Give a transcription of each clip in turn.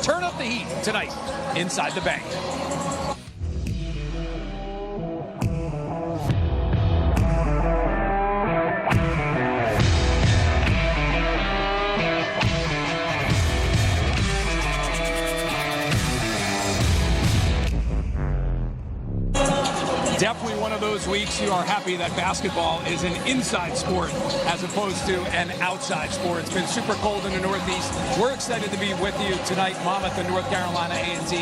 Turn up the heat tonight inside the bank. Definitely one of those weeks you are happy that basketball is an inside sport as opposed to an outside sport. It's been super cold in the Northeast. We're excited to be with you tonight, Monmouth and North Carolina A&T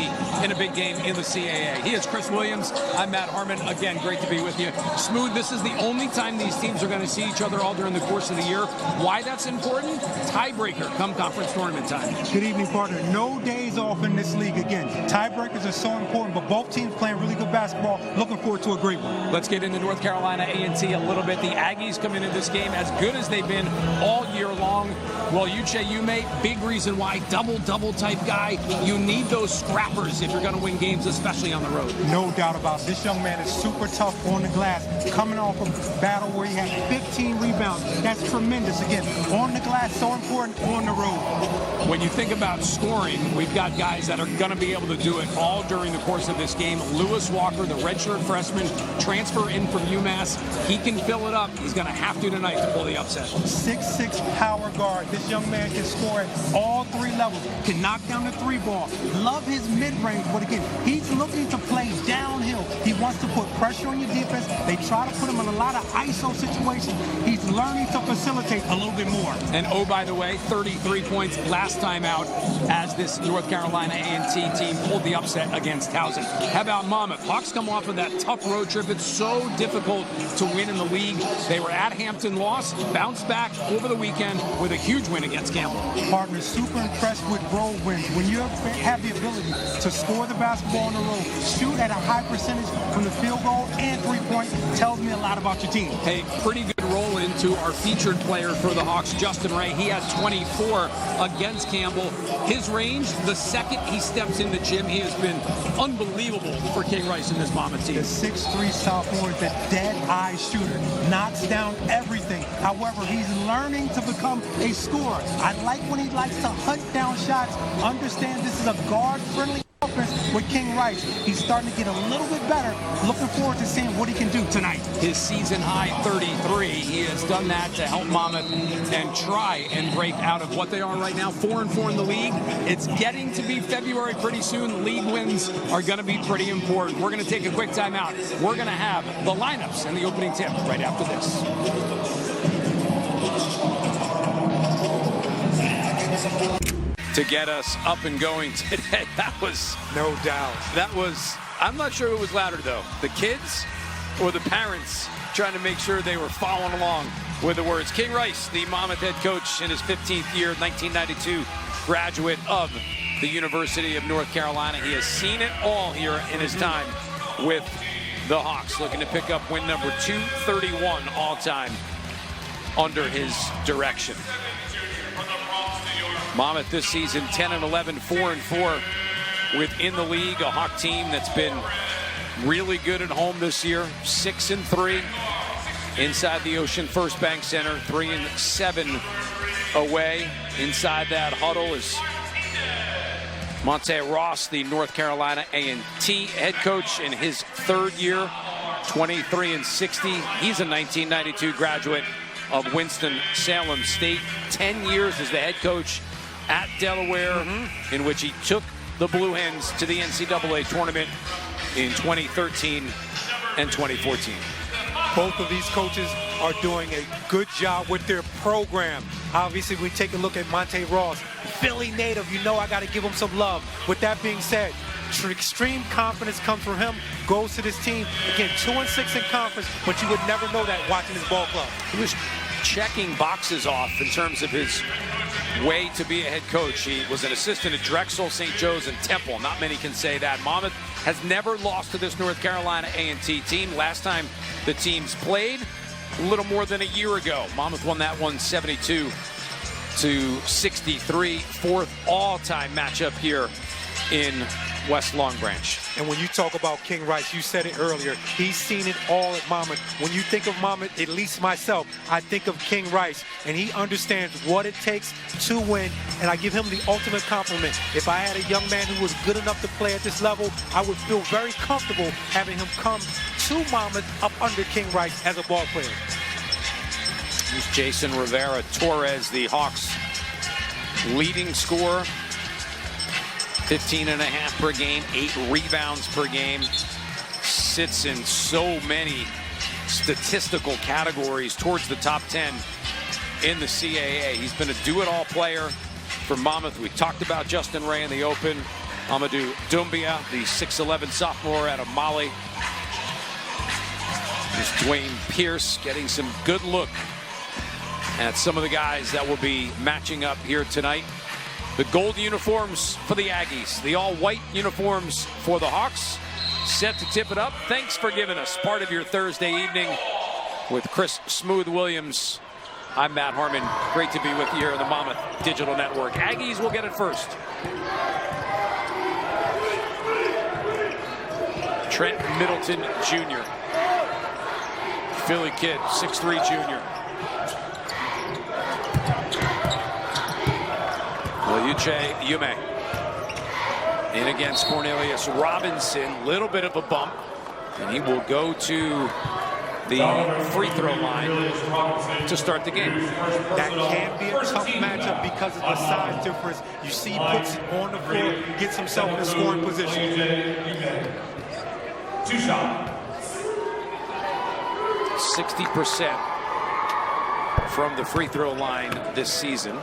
in a big game in the CAA. He is Chris Williams. I'm Matt Harmon. Again, great to be with you. Smooth, this is the only time these teams are going to see each other all during the course of the year. Why that's important? Tiebreaker come conference tournament time. Good evening, partner. No days off in this league again. Tiebreakers are so important, but both teams playing really good basketball. Looking forward to a great one. Let's get into North Carolina A&T a little bit. The Aggies come into this game as good as they've been all year long. Well, Uche Ume, big reason why, double-double type guy. You need those scrappers if you're going to win games, especially on the road. No doubt about it. This young man is super tough on the glass. Coming off a battle where he had 15 rebounds. That's tremendous. Again, on the glass, so important on the road. When you think about scoring, we've got guys that are going to be able to do it all during the course of this game. Lewis Walker, the redshirt freshman, transfer in from UMass. He can fill it up. He's going to have to tonight to pull the upset. 6'6" power guard. This young man can score at all three levels. Can knock down the three ball. Love his mid-range, but again, he's looking to play downhill. He wants to put pressure on your defense. They try to put him in a lot of ISO situations. He's learning to facilitate a little bit more. And oh, by the way, 33 points last time out as this North Carolina A&T team pulled the upset against Towson. How about Monmouth? Hawks come off of that tough road trip. It's so difficult to win in the league. They were at Hampton, lost, bounced back over the weekend with a huge win against Campbell. Partner, super impressed with road wins. When you have the ability to score the basketball on the road, shoot at a high percentage from the field goal and three-point, tells me a lot about your team. Hey, pretty good roll into our featured player for the Hawks, Justin Ray. He had 24 against Campbell. His range, the second he steps in the gym, he has been unbelievable for King Rice in this Monmouth team. The 6'3" sophomore is a dead-eye shooter, knocks down everything. However, he's learning to become a scorer. I like when he likes to hunt down shots, understand this is a guard-friendly offense with King Rice. He's starting to get a little bit better. Looking forward to seeing what he can do tonight. His season high 33. He has done that to help Monmouth and try and break out of what they are right now, 4-4 in the league. It's getting to be February pretty soon. League wins are going to be pretty important. We're going to take a quick timeout. We're going to have the lineups and the opening tip right after this. To get us up and going today, that was no doubt. That was, I'm not sure who was louder though, the kids or the parents trying to make sure they were following along with the words. King Rice, the Monmouth head coach in his 15th year, 1992 graduate of the University of North Carolina. He has seen it all here in his time with the Hawks, looking to pick up win number 231 all time under his direction. Monmouth this season 10-11, 4-4 within the league. A Hawk team that's been really good at home this year. 6-3 inside the Ocean First Bank Center. 3-7 away. Inside that huddle is Monte Ross, the North Carolina A&T head coach in his third year. 23-60. He's a 1992 graduate of Winston-Salem State. 10 years as the head coach at Delaware, in which he took the Blue Hens to the NCAA tournament in 2013 and 2014. Both of these coaches are doing a good job with their program. Obviously, we take a look at Monte Ross, Philly native. You know I got to give him some love. With that being said, extreme confidence comes from him, goes to this team. Again, 2-6 in conference, but you would never know that watching his ball club. He was checking boxes off in terms of his way to be a head coach. He was an assistant at Drexel, St. Joe's, and Temple. Not many can say that. Monmouth has never lost to this North Carolina A&T team. Last time the teams played, a little more than a year ago. Monmouth won that one 72-63. Fourth all-time matchup here in West Long Branch. And when you talk about King Rice, you said it earlier, he's seen it all at Monmouth. When you think of Monmouth, at least myself, I think of King Rice, and he understands what it takes to win, and I give him the ultimate compliment. If I had a young man who was good enough to play at this level, I would feel very comfortable having him come to Monmouth up under King Rice as a ball player. Here's Jason Rivera Torres, the Hawks' leading scorer. 15.5 per game, 8 rebounds per game. Sits in so many statistical categories towards the top 10 in the CAA. He's been a do-it-all player for Monmouth. We talked about Justin Ray in the open. Amadou Doumbia, the 6'11 sophomore out of Mali. There's Dwayne Pierce getting some good look at some of the guys that will be matching up here tonight. The gold uniforms for the Aggies, the all-white uniforms for the Hawks. Set to tip it up. Thanks for giving us part of your Thursday evening with Chris Smooth Williams. I'm Matt Harmon. Great to be with you here on the Monmouth Digital Network. Aggies will get it first. Trent Middleton Jr. Philly kid, 6'3 junior. Uche Yume in against Cornelius Robinson. Little bit of a bump, and he will go to the free throw line to start the game. That can be a tough matchup because of the size difference. You see he puts it on the floor, gets himself in a scoring position. 60% from the free throw line this season.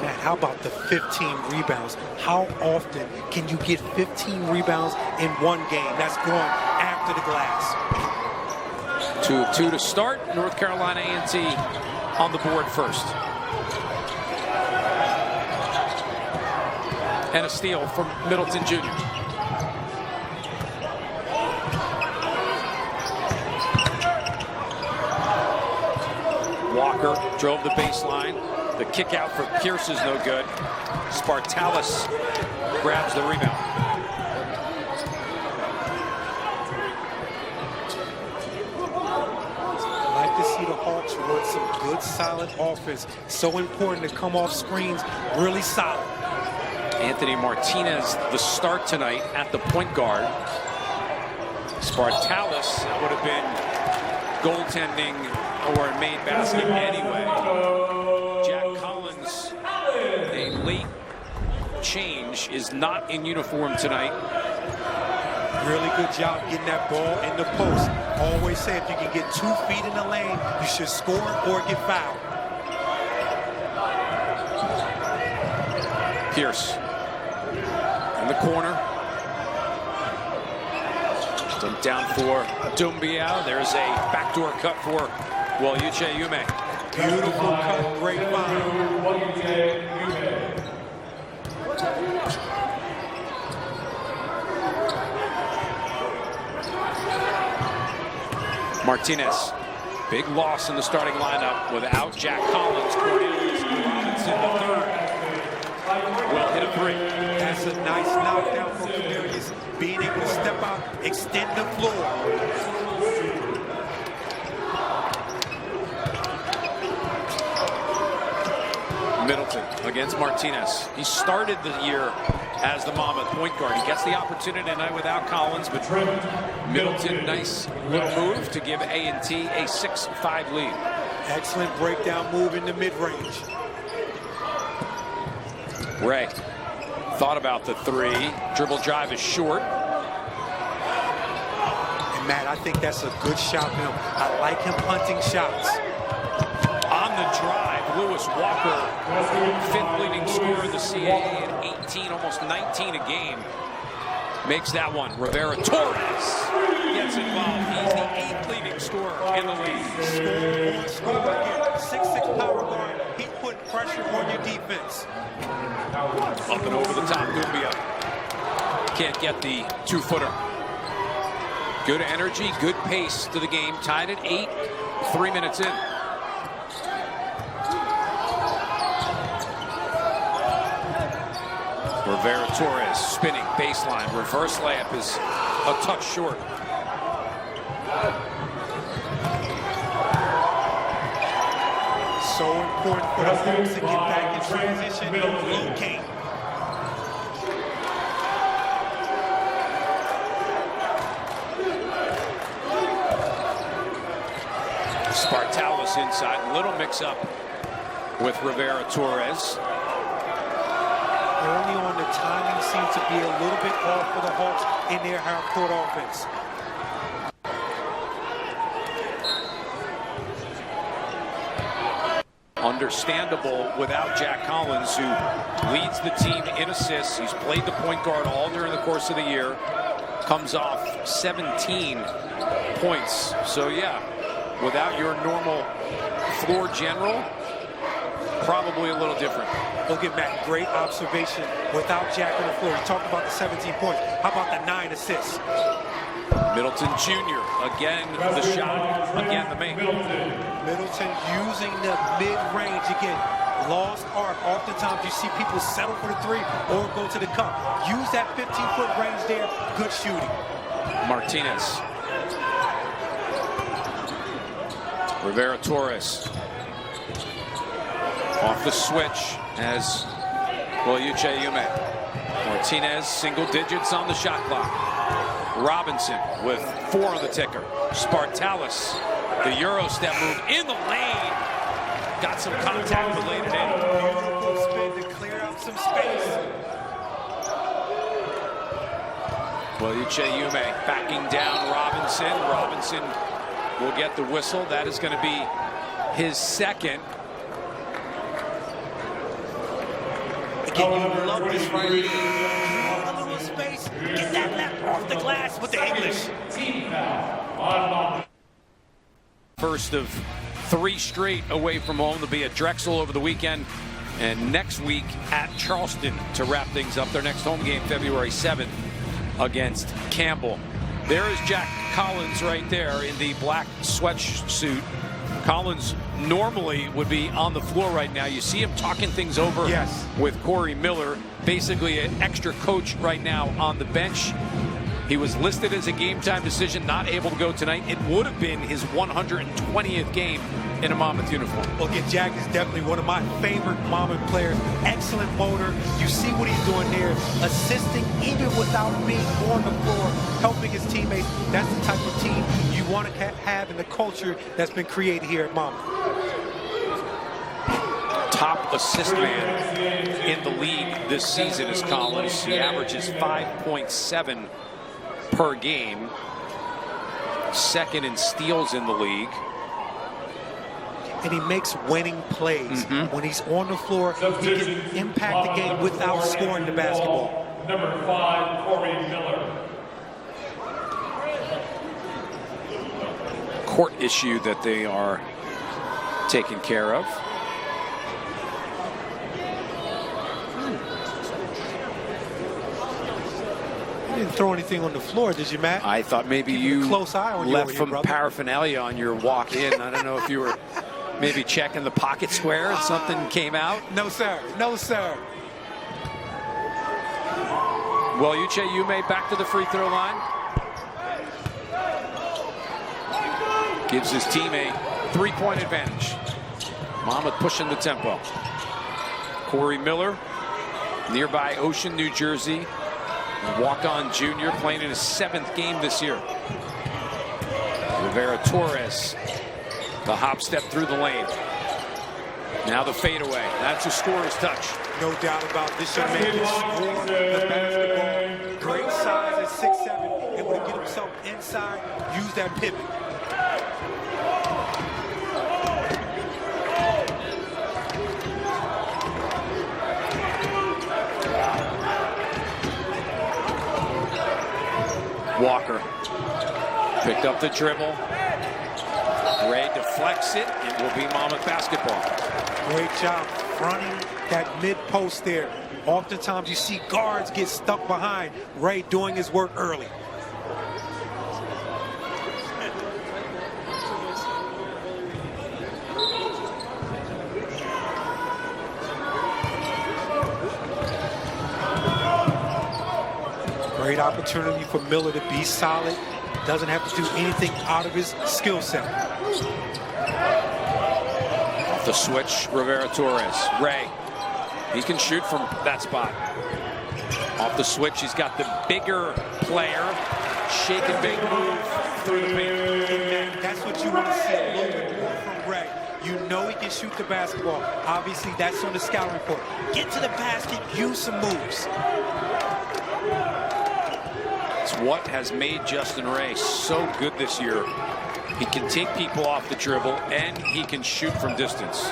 Matt, how about the 15 rebounds? How often can you get 15 rebounds in one game? That's going after the glass. 2 of 2 to start. North Carolina A&T on the board first. And a steal from Middleton Jr. Walker drove the baseline. The kick out for Pierce is no good. Spartalis grabs the rebound. I like to see the Hawks run some good, solid offense. So important to come off screens really solid. Anthony Martinez, the start tonight at the point guard. Spartalis, that would have been goaltending or a made basket anyway. Jack Collins, a late change, is not in uniform tonight. Really good job getting that ball in the post. Always say if you can get 2 feet in the lane, you should score or get fouled. Pierce in the corner. Dumped down for Doumbia. There's a backdoor cut for Uche Yume. Beautiful cut, great find. Martinez, big loss in the starting lineup without Jack Collins. Cornelius Robinson, the third, will hit a 3. That's a nice knockdown for Cornelius, being able to step out, extend the floor. Middleton against Martinez. He started the year as the Monmouth point guard. He gets the opportunity tonight without Collins, but Middleton, nice little move to give A&T a 6-5 lead. Excellent breakdown move in the mid-range. Ray thought about the 3. Dribble drive is short. And Matt, I think that's a good shot for him. I like him hunting shots. On the drive, Lewis Walker, 5th leading scorer in the CAA at 18, almost 19 a game. Makes that one. Rivera Torres gets involved. He's the 8th leading scorer in the league. Score again. 6'6" power guard. He put pressure on your defense. Up and over the top, Doumbia. Can't get the 2-footer. Good energy, good pace to the game. Tied at 8, 3 minutes in. Rivera Torres spinning baseline. Reverse layup is a touch short. So important for the Hawks to get back in transition and locate. Spartalis inside, little mix-up with Rivera Torres. Early on, the timing seems to be a little bit off for the Hawks in their half-court offense. Understandable without Jack Collins, who leads the team in assists. He's played the point guard all during the course of the year. Comes off 17 points. So yeah, without your normal floor general, probably a little different. Look at Matt, great observation. Without Jack on the floor, he talked about the 17 points. How about the 9 assists? Middleton Jr., again the shot, again the make. Middleton using the mid-range again. Lost art. Oftentimes you see people settle for the 3 or go to the cup. Use that 15-foot range there. Good shooting. Martinez. Rivera Torres. Off the switch as Uche Yume. Martinez, single digits on the shot clock. Robinson with 4 on the ticker. Spartalis, the Euro step move in the lane. Got some contact but laid it in. Beautiful spin to clear out some space. Uche Yume backing down Robinson. Robinson will get the whistle. That is going to be his second. Again, you love this right here. A little space, get that left off the glass with the English. First of 3 straight away from home. There'll be at Drexel over the weekend, and next week at Charleston to wrap things up. Their next home game, February 7th, against Campbell. There is Jack Collins right there in the black sweatsuit. Collins normally would be on the floor right now. You see him talking things over with Corey Miller, basically an extra coach right now on the bench. He was listed as a game-time decision, not able to go tonight. It would have been his 120th game in a Monmouth uniform. Well, again, Jack is definitely one of my favorite Monmouth players. Excellent motor. You see what he's doing there, assisting even without being on the floor, helping his teammates. That's the type of team you want to have in the culture that's been created here at Monmouth. Top assist man in the league this season is Collins. He averages 5.7 per game. Second in steals in the league. And he makes winning plays. When he's on the floor, he can impact the game without scoring the basketball. Number 5, Corey Miller. Court issue that they are taking care of. You didn't throw anything on the floor, did you, Matt? I thought maybe you close eye on left you some paraphernalia on your walk in. I don't know if you were maybe checking the pocket square and something came out. No, sir. No, sir. Well, Uche Yume back to the free throw line. Gives his team a 3-point advantage. Monmouth pushing the tempo. Corey Miller, nearby Ocean, New Jersey. Walk-on junior, playing in his 7th game this year. Rivera Torres, the hop step through the lane. Now the fadeaway. That's a scorer's touch. No doubt about this young man can score the basketball. Great size at 6'7", able to get himself inside, use that pivot. Walker picked up the dribble. Ray deflects it. It will be Monmouth basketball. Great job fronting that mid post there. Oftentimes you see guards get stuck behind. Ray doing his work early. Great opportunity for Miller to be solid. Doesn't have to do anything out of his skill set. Off the switch, Rivera-Torres. Ray, he can shoot from that spot. Off the switch, he's got the bigger player. Shake and bake move through the paint. That's what you want to see, a little bit more from Ray. You know he can shoot the basketball. Obviously, that's on the scouting report. Get to the basket, use some moves. It's what has made Justin Ray so good this year. He can take people off the dribble, and he can shoot from distance.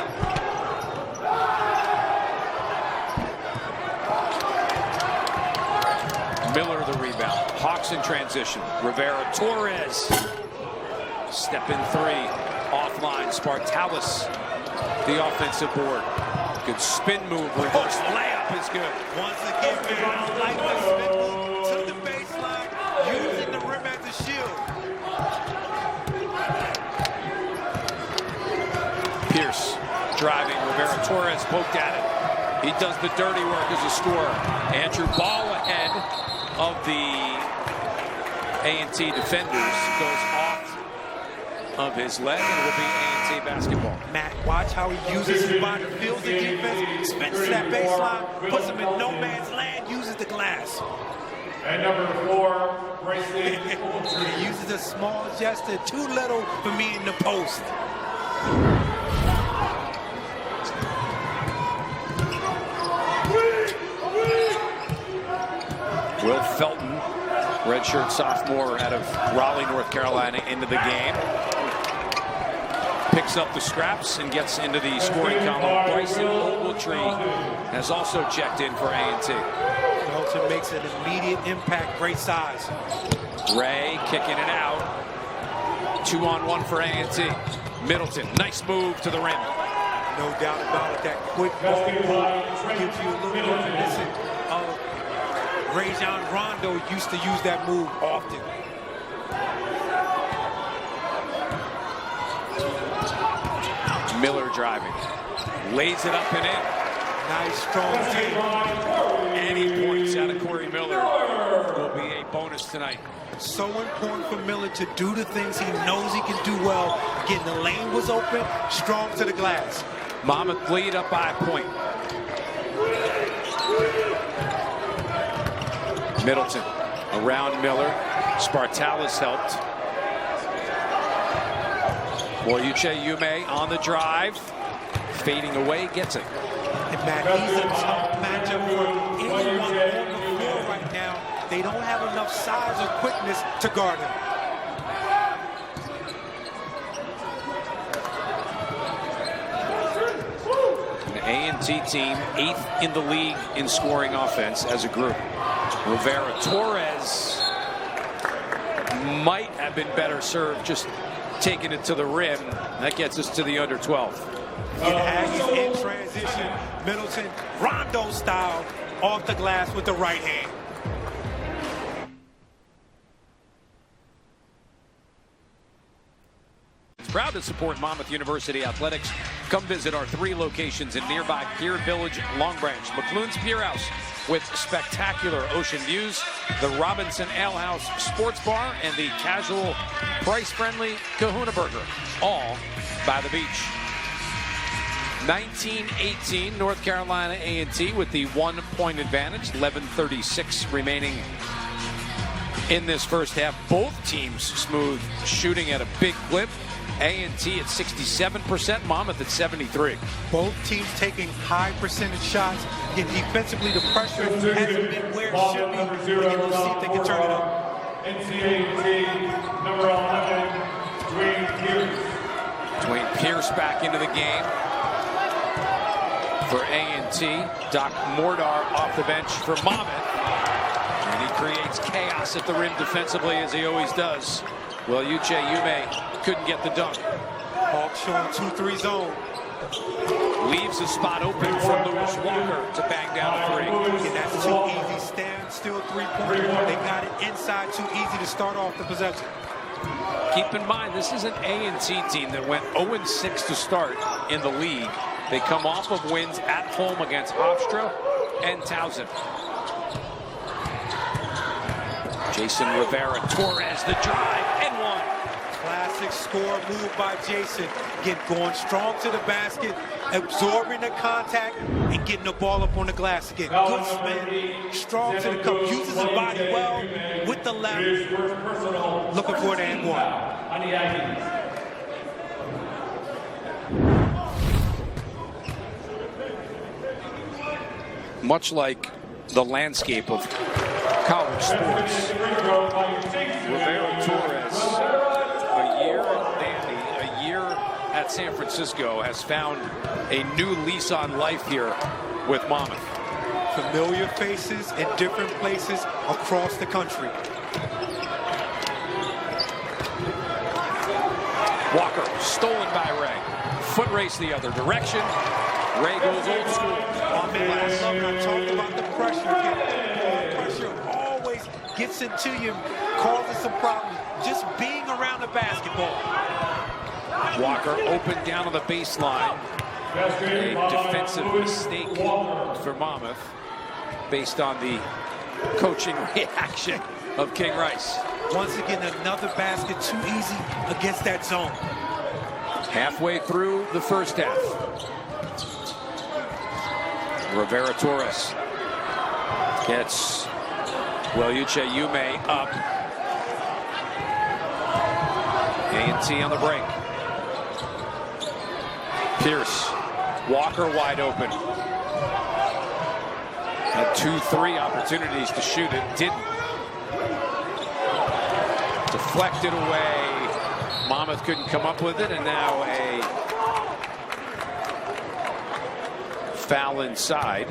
Miller the rebound. Hawks in transition. Rivera-Torres. Step in three. Offline. Spartalis. The offensive board. Good spin move. Reverse layup is good. Once again, man, like the spin move to the baseline, using the rim as a shield. Pierce driving. Rivera-Torres poked at it. He does the dirty work as a scorer. Andrew Ball ahead of the A&T defenders, goes off of his leg, and it will be A&T basketball. Matt, watch how he uses his body, feels the defense, spins to that baseline, puts him in no man's land, uses the glass. And number 4, Grayson. He uses a small gesture, too little for me in the post. Will Felton, redshirt sophomore out of Raleigh, North Carolina, into the game. Picks up the scraps and gets into the scoring column. Bryson Ogletree has also checked in for A&T. Felton makes an immediate impact, great size. Ray kicking it out. 2-on-1 for A&T. Middleton, nice move to the rim. No doubt about it, that quick ball move gives you a little bit reminiscent of Rajon Rondo used to use that move often. Miller driving. Lays it up and in. Nice, strong team. Any points out of Corey Miller will be a bonus tonight. So important for Miller to do the things he knows he can do well. Again, the lane was open, strong to the glass. Monmouth lead up by a point. Middleton around Miller. Spartalis helped. Boyuche Yume on the drive. Fading away, gets it. And Matt, he's a tough matchup for anyone on the floor right now. They don't have enough size or quickness to guard him. An A&T team 8th in the league in scoring offense as a group. Rivera-Torres might have been better served just taking it to the rim. That gets us to the under 12. Aggies in transition. Middleton, Rondo style, off the glass with the right hand. Proud to support Monmouth University Athletics. Come visit our 3 locations in nearby Pier Village, Long Branch, McLuhan's Pier House with spectacular ocean views, the Robinson Ale House Sports Bar, and the casual, price-friendly Kahuna Burger, all by the beach. 19-18, North Carolina A&T with the 1-point advantage, 11:36 remaining in this first half. Both teams smooth, shooting at a big clip. A&T at 67%, Monmouth at 73%. Both teams taking high percentage shots. Again, defensively, the pressure hasn't been where it should be. Again, we'll see if they can turn it up. NCAA number 11, Dwayne Pierce. Dwayne Pierce back into the game for A&T. Doc Mordar off the bench for Monmouth. And he creates chaos at the rim defensively, as he always does. Well, Uche Yume couldn't get the dunk. Hawks showing 2-3 zone. Leaves the spot open for Lewis Walker to bang down a 3. And that's too easy. Stand still, 3-pointer. They got it inside, too easy to start off the possession. Keep in mind, this is an A&T team that went 0-6 to start in the league. They come off of wins at home against Hofstra and Towson. Jason Rivera-Torres, the drive, and one. Classic score move by Jason. Again, going strong to the basket, absorbing the contact, and getting the ball up on the glass again. Good spin, strong to the cup, uses his body well with the left. Looking for the and one. On the Aggies. Much like the landscape of college sports, Rivera-Torres, a year at Vandy, a year at San Francisco, has found a new lease on life here with Monmouth. Familiar faces in different places across the country. Walker, stolen by Ray. Foot race the other direction. Ray goes old school. Oh man, I love it. I talked about the pressure again. Pressure always gets into you, causes some problems. Just being around the basketball. Walker open down on the baseline. A defensive mistake for Monmouth based on the coaching reaction of King Rice. Once again, another basket too easy against that zone. Halfway through the first half. Rivera-Torres gets Welyucha Yume up. A&T on the break. Pierce, Walker wide open. Had 2-3 opportunities to shoot it, didn't. Deflected away. Monmouth couldn't come up with it, and now a foul inside.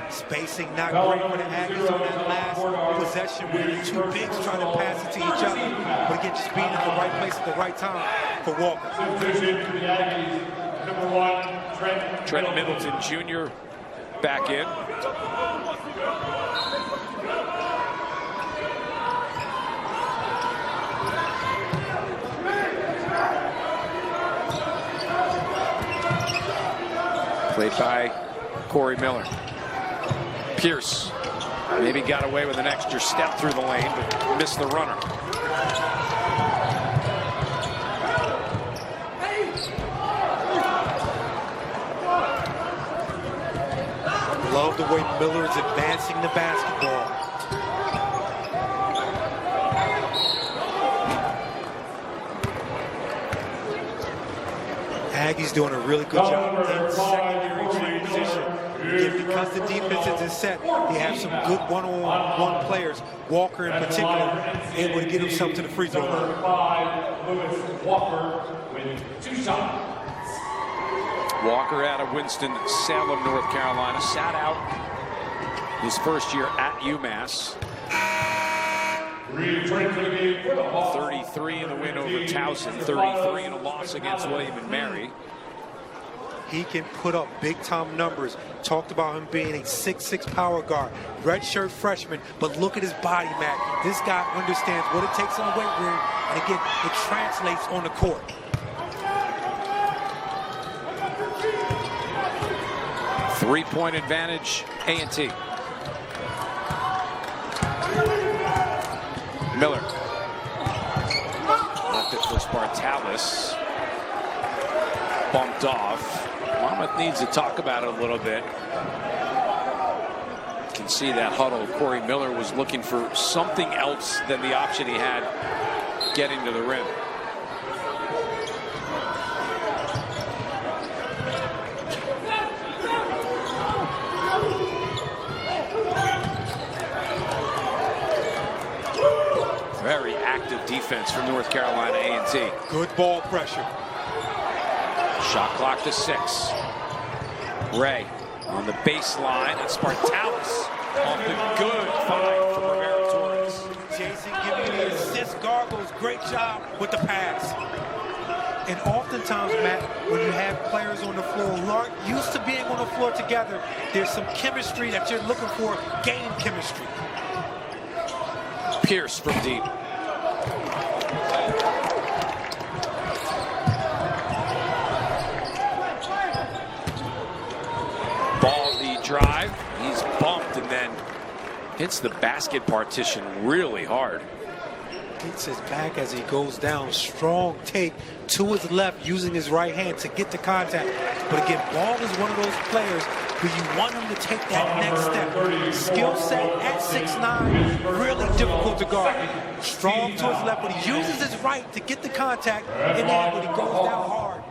Spacing not great for the Aggies on that last possession where the two bigs trying to pass it to each other. But again, just being at the right place at the right time for Walker. Substitution for the Aggies, number 1, Trent Middleton Jr. back in. Played by Corey Miller. Pierce maybe got away with an extra step through the lane, but missed the runner. Love the way Miller is advancing the basketball. Aggies doing a really good job in secondary transition. Again, because the defense is set, they have some good one-on-one players. Walker in particular, able to get himself to the free throw line. number 5, Lewis Walker with 2 shots. Walker out of Winston-Salem, North Carolina, sat out his first year at UMass. 33 in the win over Towson, 33 in a loss against William and Mary. He can put up big-time numbers. Talked about him being a 6'6" power guard, redshirt freshman, but look at his body, Matt. This guy understands what it takes in the weight room, and again, it translates on the court. Three-point advantage, A&T. Miller. Left it for Spartalis. Bumped off. Monmouth needs to talk about it a little bit. You can see that huddle. Corey Miller was looking for something else than the option he had getting to the rim. Very active defense from North Carolina A&T. Good ball pressure. Shot clock to 6. Ray on the baseline, and Spartalis on the good find from Rivera-Torres. Jason giving the assist gargles. Great job with the pass. And oftentimes, Matt, when you have players on the floor who aren't used to being on the floor together, there's some chemistry that you're looking for, game chemistry. Pierce from deep. Ball the drive. He's bumped and then Hits the basket partition really hard. Hits his back as he goes down. Strong take to his left, using his right hand to get the contact. But again, Ball is one of those players where you want him to take that next step. Skill set at 6'9", really difficult to guard. Strong to his left, but he uses his right to get the contact. And then when he goes down hard,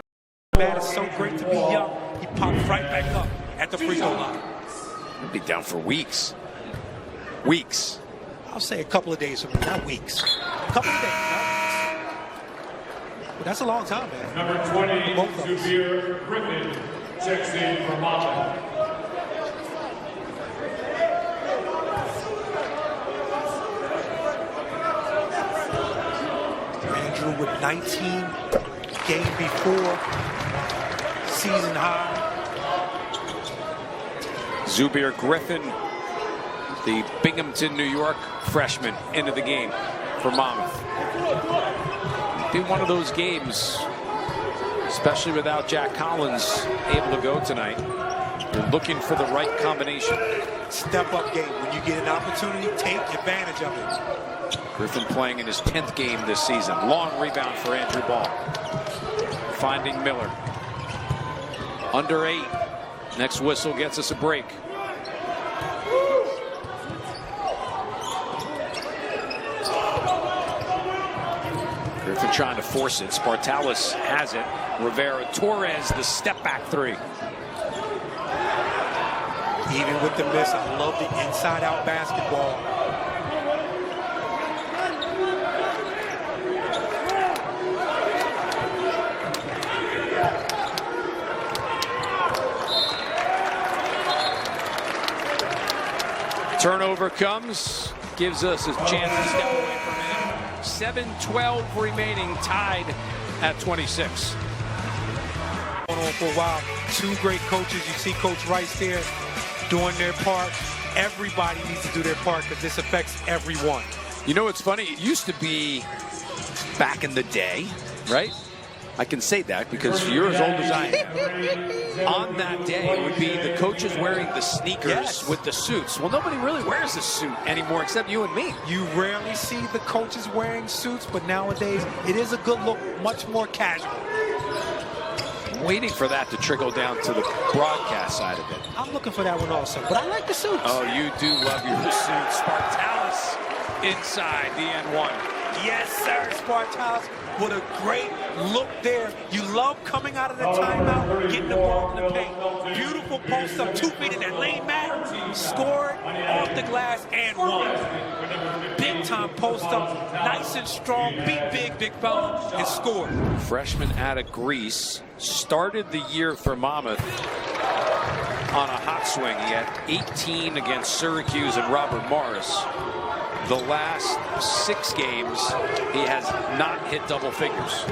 man, it's so great to be young. He pops right back up at the free throw line. He'll be down for weeks. Weeks. I'll say a couple of days from now, not weeks. A couple of days, not weeks. But that's a long time, man. Number 20, Zubir Griffin, checks in for Monmouth. Andrew with 19 game before, season high. Zubir Griffin, the Binghamton, New York freshman, into the game for Monmouth. Be one of those games, especially without Jack Collins able to go tonight. You're looking for the right combination. Step up game. When you get an opportunity, take advantage of it. Griffin playing in his 10th game this season. Long rebound for Andrew Ball. Finding Miller. Under 8. Next whistle gets us a break. Griffin trying to force it. Spartalis has it. Rivera Torres, the step back three. Even with the miss, I love the inside out basketball. Turnover comes, gives us a chance to step away from him. 7:12 remaining, tied at 26. Going on for a while. Two great coaches. You see Coach Rice there doing their part. Everybody needs to do their part because this affects everyone. You know, it's funny. It used to be back in the day, right? I can say that because you're as old as I am. On that day, it would be the coaches wearing the sneakers with the suits. Well, nobody really wears a suit anymore except you and me. You rarely see the coaches wearing suits, but nowadays it is a good look, much more casual. Waiting for that to trickle down to the broadcast side of it. I'm looking for that one also, but I like the suits. Oh, you do love your suits. Spartalis inside the N1. Yes, sir, Spartalis. What a great look there. You love coming out of the timeout, getting the ball in the paint. Beautiful post up, 2 feet in that lane, Matt. Scored off the glass and won. Big time post up, nice and strong, beat big fella, and scored. Freshman out of Greece, started the year for Monmouth on a hot swing. He had 18 against Syracuse and Robert Morris. The last 6 games, he has not hit double figures.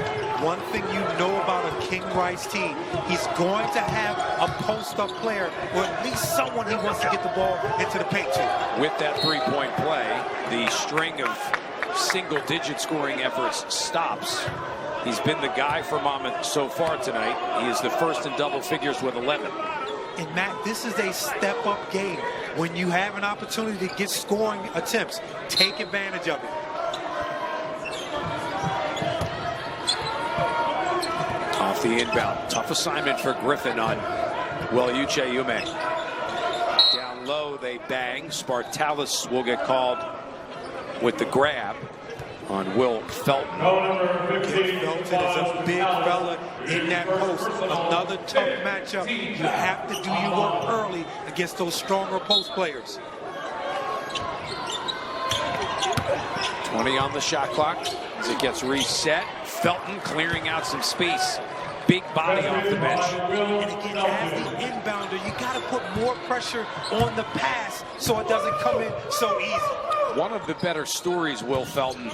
One thing you know about a King Rice team, he's going to have a post-up player, or at least someone he wants to get the ball into the paint to. With that three-point play, the string of single-digit scoring efforts stops. He's been the guy for Monmouth so far tonight. He is the first in double figures with 11. And Matt, this is a step-up game. When you have an opportunity to get scoring attempts, take advantage of it. Off the inbound. Tough assignment for Griffin on Uche Yume. Down low, they bang. Spartalis will get called with the grab on Will Felton. Felton is a big fella in that post. Another tough matchup. You have to do your work early against those stronger post players. 20 on the shot clock as it gets reset. Felton clearing out some space. Big body off the bench. And again, as the inbounder, you got to put more pressure on the pass so it doesn't come in so easy. One of the better stories, Will Felton,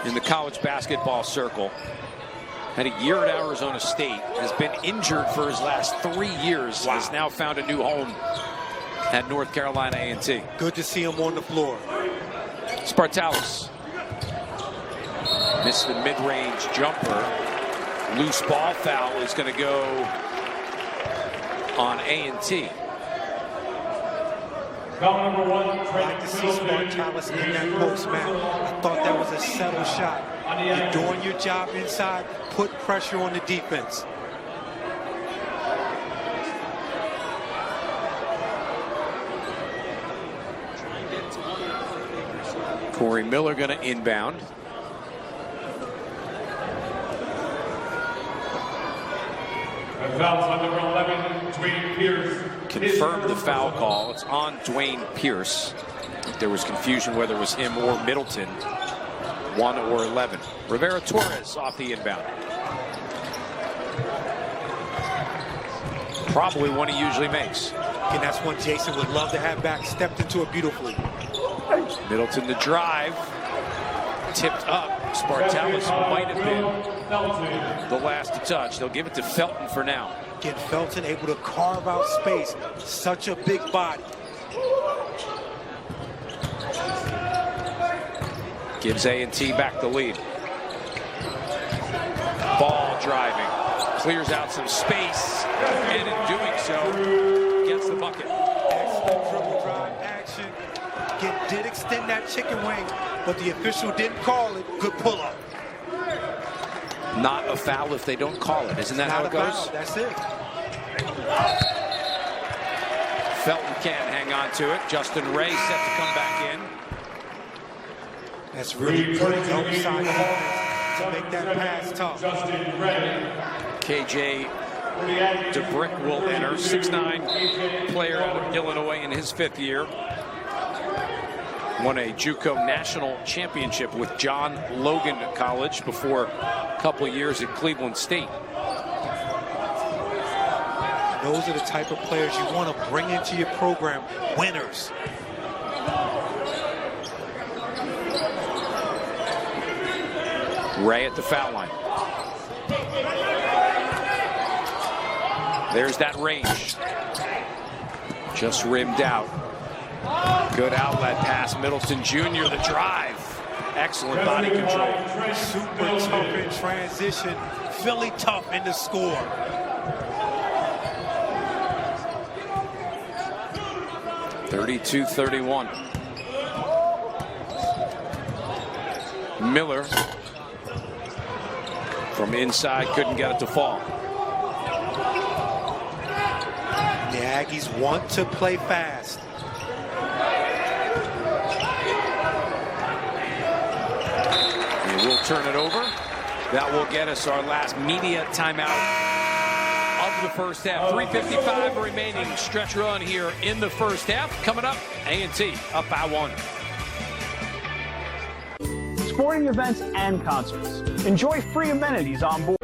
in the college basketball circle. Had a year at Arizona State, has been injured for his last 3 years, has now found a new home at North Carolina A&T. Good to see him on the floor. Spartalis. Missed the mid-range jumper. Loose ball foul is going to go on A&T. Foul number 1, I like to see Spartalis in that post, man. I thought that was a settled shot. You're doing your job inside. Put pressure on the defense. Corey Miller going to inbound. And fouls on number 11, Dwayne Pierce. Confirmed the foul call. It's on Dwayne Pierce. There was confusion whether it was him or Middleton. 1 or 11. Rivera Torres off the inbound. Probably one he usually makes. And that's one Jason would love to have back. Stepped into it beautifully. Middleton the drive. Tipped up. Spartalis might have been the last to touch. They'll give it to Felton for now. Again, Felton able to carve out space. Such a big body. Gives A&T back the lead. Ball driving. Clears out some space. And in doing so, gets the bucket. Excellent dribble drive action. Again, did extend that chicken wing, but the official didn't call it. Good pull-up. Not a foul if they don't call it. Isn't that how it goes? Foul. That's it. Felton can't hang on to it. Justin Ray set to come back in. That's really good outside defense to make that pass tough. KJ DeBrick will enter. 6'9" player out of Illinois in his 5th year. Won a JUCO national championship with John Logan College before a couple of years at Cleveland State. Those are the type of players you want to bring into your program. Winners. Ray at the foul line. There's that range. Just rimmed out. Good outlet pass. Middleton Jr. the drive. Excellent body control. Super tough in transition. Philly tough in the score. (32-31). Miller from inside couldn't get it to fall. The Aggies want to play fast. They will turn it over. That will get us our last media timeout of the first half. 3:55 remaining. Stretch run here in the first half. Coming up, A&T up by 1. Sporting events and concerts. Enjoy free amenities on board.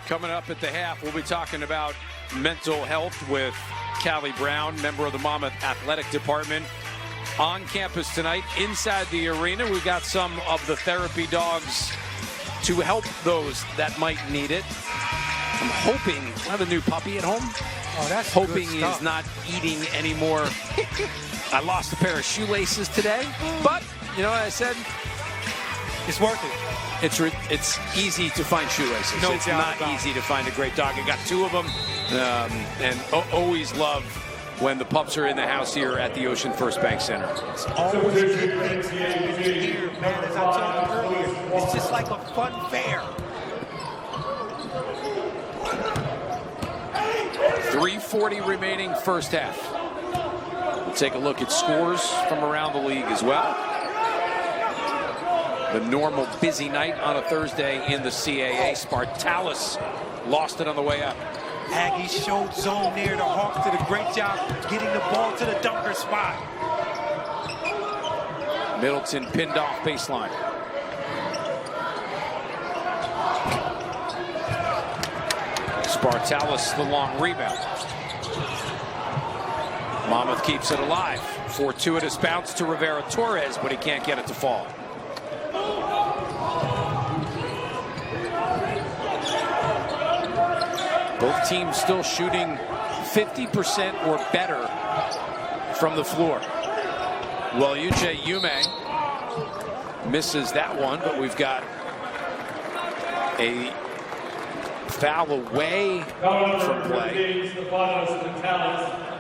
Coming up at the half, we'll be talking about mental health with Callie Brown, member of the Monmouth Athletic Department. On campus tonight, inside the arena, we've got some of the therapy dogs to help those that might need it. I'm hoping I have a new puppy at home. Oh, that's hoping good he stuff. is not eating anymore. I lost a pair of shoelaces today, but you know what I said? It's worth it. It's easy to find shoelaces. No it's doubt not about easy to find a great dog. I got 2 of them, and always love when the pups are in the house here at the Ocean First Bank Center. It's always good things here, man. As I told you earlier, it's just like a fun fair. 3:40 remaining first half. We'll take a look at scores from around the league as well. The normal busy night on a Thursday in the CAA. Spartalis lost it on the way up. Aggies showed zone there. The Hawks did a great job getting the ball to the dunker spot. Middleton pinned off baseline. Spartalis the long rebound. Monmouth keeps it alive. Fortuitous bounce to Rivera Torres, but he can't get it to fall. Both teams still shooting 50% or better from the floor. Well, Uche Yume misses that one, but we've got a foul away from play.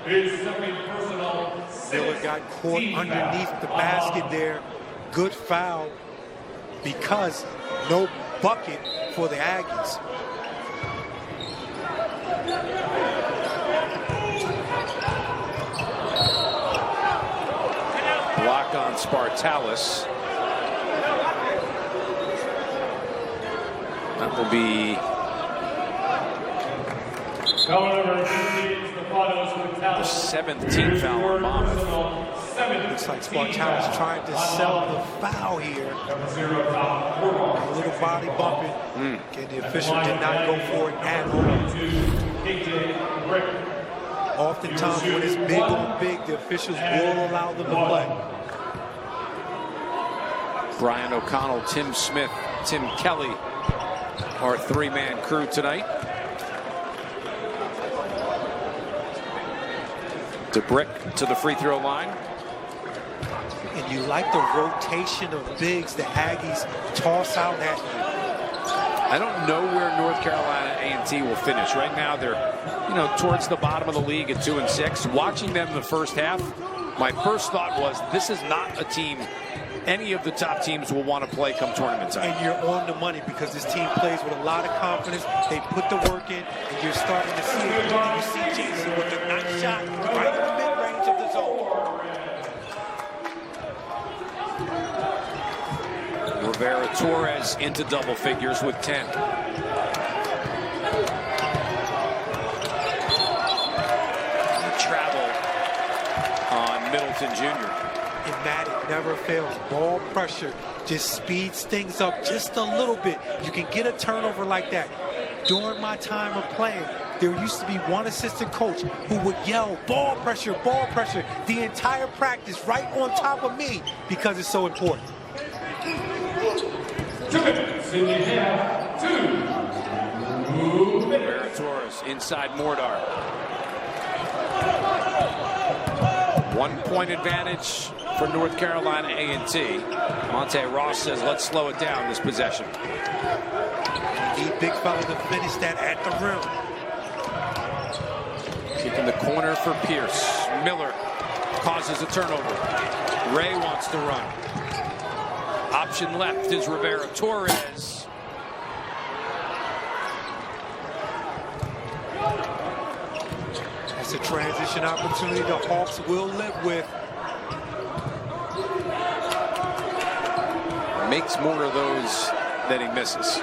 His second personal Miller got caught underneath the basket there. Good foul because no bucket for the Aggies. Block on Spartalis. That will be the 7th team foul on Monmouth. Looks like Spartalis trying to sell the foul here. A little body bumping. Okay, the official did not go for it at all. Oftentimes when it's big on big, the officials will allow them to play. Brian O'Connell, Tim Smith, Tim Kelly, our 3-man crew tonight. DeBrick to the free throw line. And you like the rotation of bigs the Aggies toss out at you. I don't know where North Carolina A&T will finish. Right now they're, towards the bottom of the league at 2-6. Watching them in the first half, my first thought was this is not a team any of the top teams will want to play come tournament time. And you're on the money because this team plays with a lot of confidence. They put the work in, and you're starting to see it. And you see Jason with a nice shot right in the mid-range of the zone. Rivera Torres into double figures with 10. Travel on Middleton Jr. And Matt, it never fails. Ball pressure just speeds things up just a little bit. You can get a turnover like that. During my time of playing, there used to be one assistant coach who would yell, ball pressure, the entire practice right on top of me because it's so important. 2 minutes in the half. 2. Rivera Torres inside Mordar. 1-point advantage for North Carolina A&T. Monte Ross says, let's slow it down this possession. Need big fella to finish that at the rim. Kicking the corner for Pierce. Miller causes a turnover. Ray wants to run. Option left is Rivera Torres. That's a transition opportunity the Hawks will live with. Makes more of those than he misses.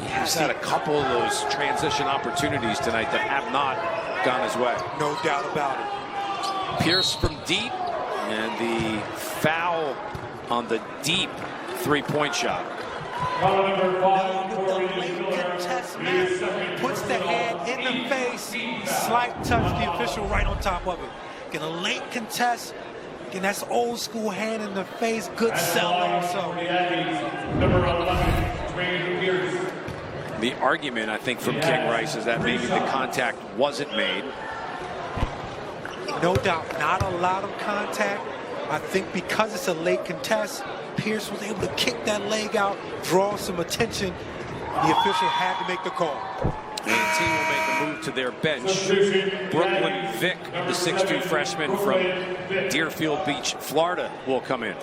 He's had a couple of those transition opportunities tonight that have not gone his way. No doubt about it. Pierce from deep, and the foul on the deep 3-point shot. Puts the hand in the face, slight touch, the official right on top of it. Get a late contest. And that's old school hand in the face. Good sell also. The argument, I think, from King Rice is that maybe the contact wasn't made. No doubt, not a lot of contact. I think because it's a late contest, Pierce was able to kick that leg out, draw some attention. The official had to make the call. A&T will make a move to their bench. Brooklyn Vick, the 6'2 freshman from Deerfield Beach, Florida, will come in.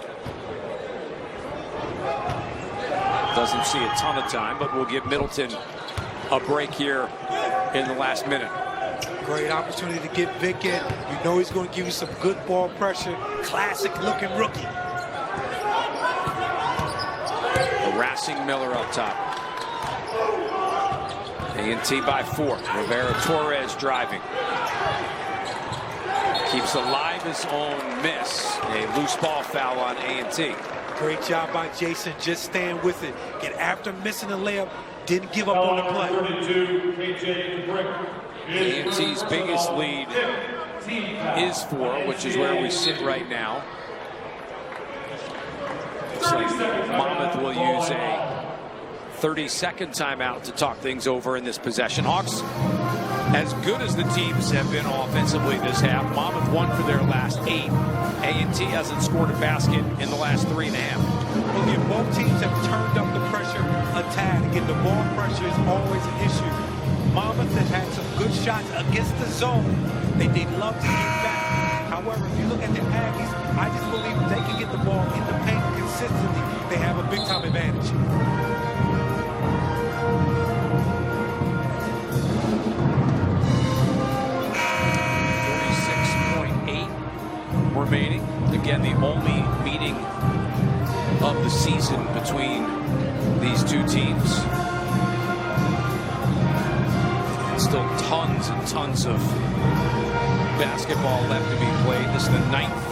Doesn't see a ton of time, but we'll give Middleton a break here in the last minute. Great opportunity to get Vick in. You know he's going to give you some good ball pressure. Classic looking rookie. Harassing Miller up top. A&T by 4. Rivera Torres driving. Keeps alive his own miss. A loose ball foul on A&T. Great job by Jason, just staying with it. Get after missing the layup, didn't give up on the play. A&T's biggest lead is 4, which is where we sit right now. Looks like Monmouth will use a 30-second timeout to talk things over in this possession. Hawks, as good as the teams have been offensively this half, Monmouth won for their last 8. A&T hasn't scored a basket in the last 3.5. Well, again, both teams have turned up the pressure a tad. Again, the ball pressure is always an issue. Monmouth has had some good shots against the zone, They'd love to get back. However, if you look at the Aggies, I just believe if they can get the ball in the paint consistently, they have a big-time advantage. 46.8 remaining. Again, the only meeting of the season between these two teams. Still tons and tons of basketball left to be played. This is the 9th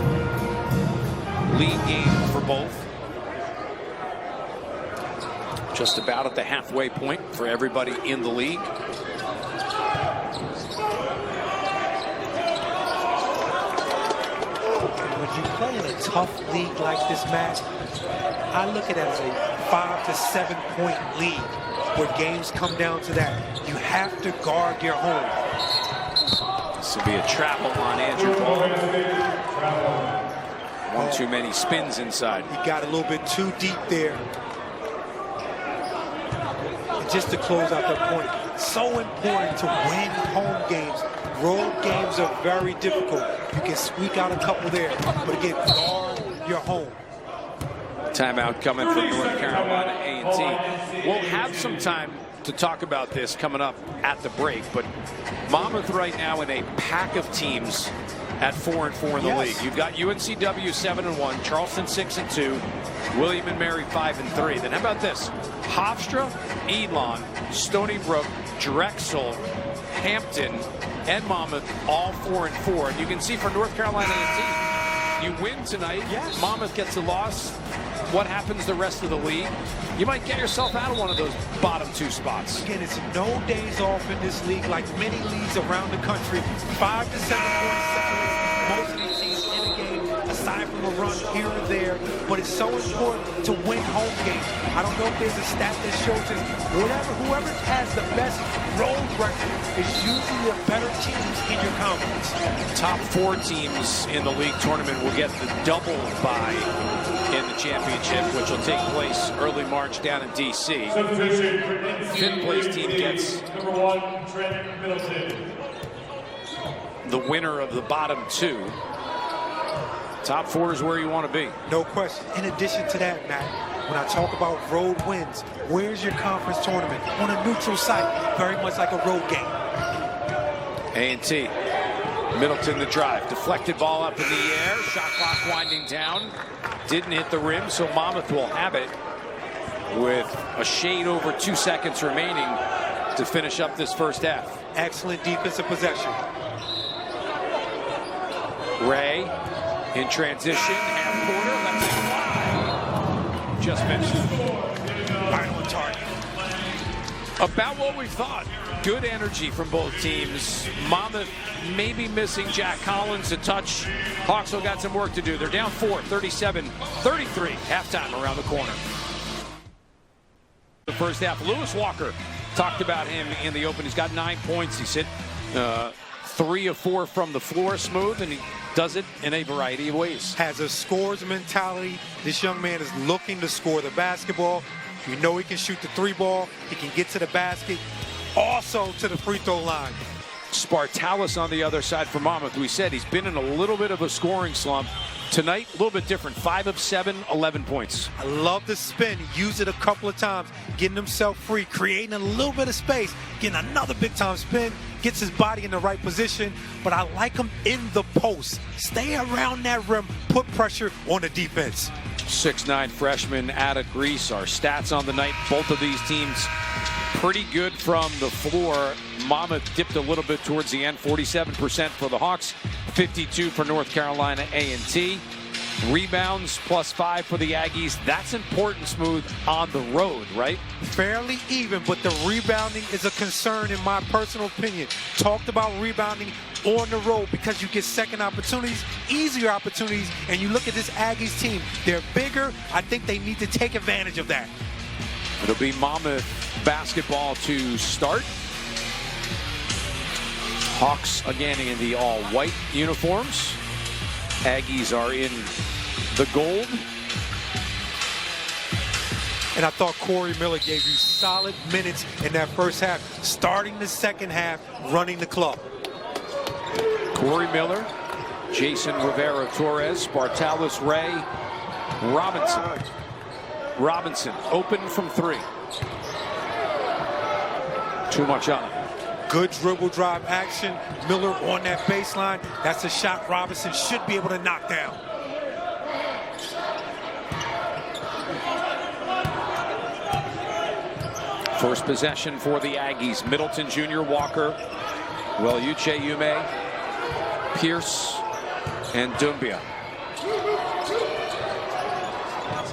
league game for both. Just about at the halfway point for everybody in the league. When you play in a tough league like this, Matt, I look at it as a 5 to 7 point league where games come down to that. You have to guard your home. This will be a travel on Andrew Ball. One too many spins inside. He got a little bit too deep there. And just to close out that point, so important to win home games. Road games are very difficult. You can squeak out a couple there, but again, guard your home. Timeout coming from North Carolina A&T. We'll have some time to talk about this coming up at the break, but Monmouth right now in a pack of teams at 4-4 in the league. You've got UNCW 7-1, Charleston 6-2, William and Mary 5-3. Then how about this? Hofstra, Elon, Stony Brook, Drexel, Hampton, and Monmouth all 4-4. And you can see for North Carolina A&T, you win tonight, Monmouth gets a loss. What happens the rest of the league? You might get yourself out of one of those bottom two spots. Again, it's no days off in this league like many leagues around the country. 5 to 7 points separate most of these teams in a game, aside from a run here or there. But it's so important to win home games. I don't know if there's a stat that shows it. Whoever has the best road record is usually the better teams in your conference. Top 4 teams in the league tournament will get the double bye in the championship, which will take place early March down in D.C. 5th place team gets the winner of the bottom 2. Top 4 is where you want to be. No question. In addition to that, Matt, when I talk about road wins, where's your conference tournament? On a neutral site, very much like a road game. A&T, Middleton the drive, deflected ball up in the air, shot clock winding down, didn't hit the rim, so Monmouth will have it with a shade over 2 seconds remaining to finish up this first half. Excellent defensive possession. Ray in transition, half-quarter, lets it fly. Just missed. Right on target. About what we thought. Good energy from both teams. Monmouth maybe missing Jack Collins a touch. Hawks still got some work to do. They're down 4, 37-33, halftime around the corner. The first half, Lewis Walker, talked about him in the open. He's got 9 points. He's hit 3 of 4 from the floor smooth, and he does it in a variety of ways. Has a scorer's mentality. This young man is looking to score the basketball. You know he can shoot the 3 ball. He can get to the basket. Also to the free throw line. Spartalis on the other side for Monmouth. We said he's been in a little bit of a scoring slump. Tonight, a little bit different. 5 of 7, 11 points. I love the spin. He used it a couple of times, getting himself free, creating a little bit of space, getting another big-time spin, gets his body in the right position. But I like him in the post. Stay around that rim, put pressure on the defense. 6'9" freshman out of Greece. Our stats on the night, both of these teams pretty good from the floor. Monmouth dipped a little bit towards the end, 47% for the Hawks, 52% for North Carolina A&T. Rebounds +5 for the Aggies. That's important, Smooth, on the road, right? Fairly even, but the rebounding is a concern in my personal opinion. Talked about rebounding on the road because you get second opportunities, easier opportunities, and you look at this Aggies team. They're bigger. I think they need to take advantage of that. It'll be Monmouth basketball to start. Hawks again in the all-white uniforms. Aggies are in the gold. And I thought Corey Miller gave you solid minutes in that first half, starting the second half, running the club. Corey Miller, Jason Rivera-Torres, Spartalis Ray, Robinson open from 3. Too much on him. Good dribble drive action. Miller on that baseline. That's a shot Robinson should be able to knock down. First possession for the Aggies. Middleton Jr., Walker, Uche Yume, Pierce, and Doumbia.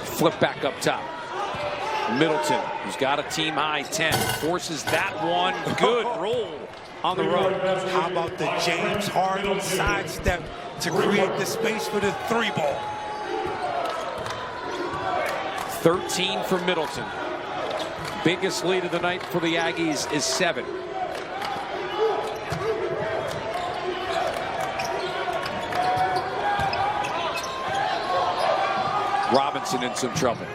Flip back up top. Middleton, who's got a team high 10, forces that one. Good roll on the run. How about the James Harden sidestep to create the space for the 3 ball? 13 for Middleton. Biggest lead of the night for the Aggies is 7. Robinson in some trouble.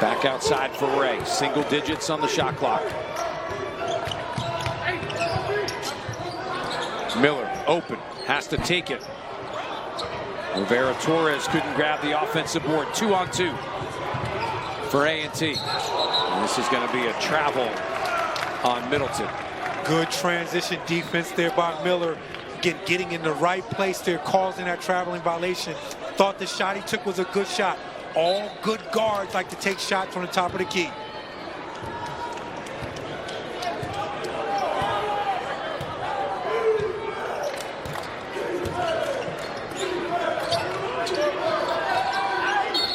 Back outside for Ray. Single digits on the shot clock. Miller open. Has to take it. Rivera-Torres couldn't grab the offensive board. 2-on-2 for A&T. And this is going to be a travel on Middleton. Good transition defense there by Miller. Again, getting in the right place there, causing that traveling violation. Thought the shot he took was a good shot. All good guards like to take shots from the top of the key.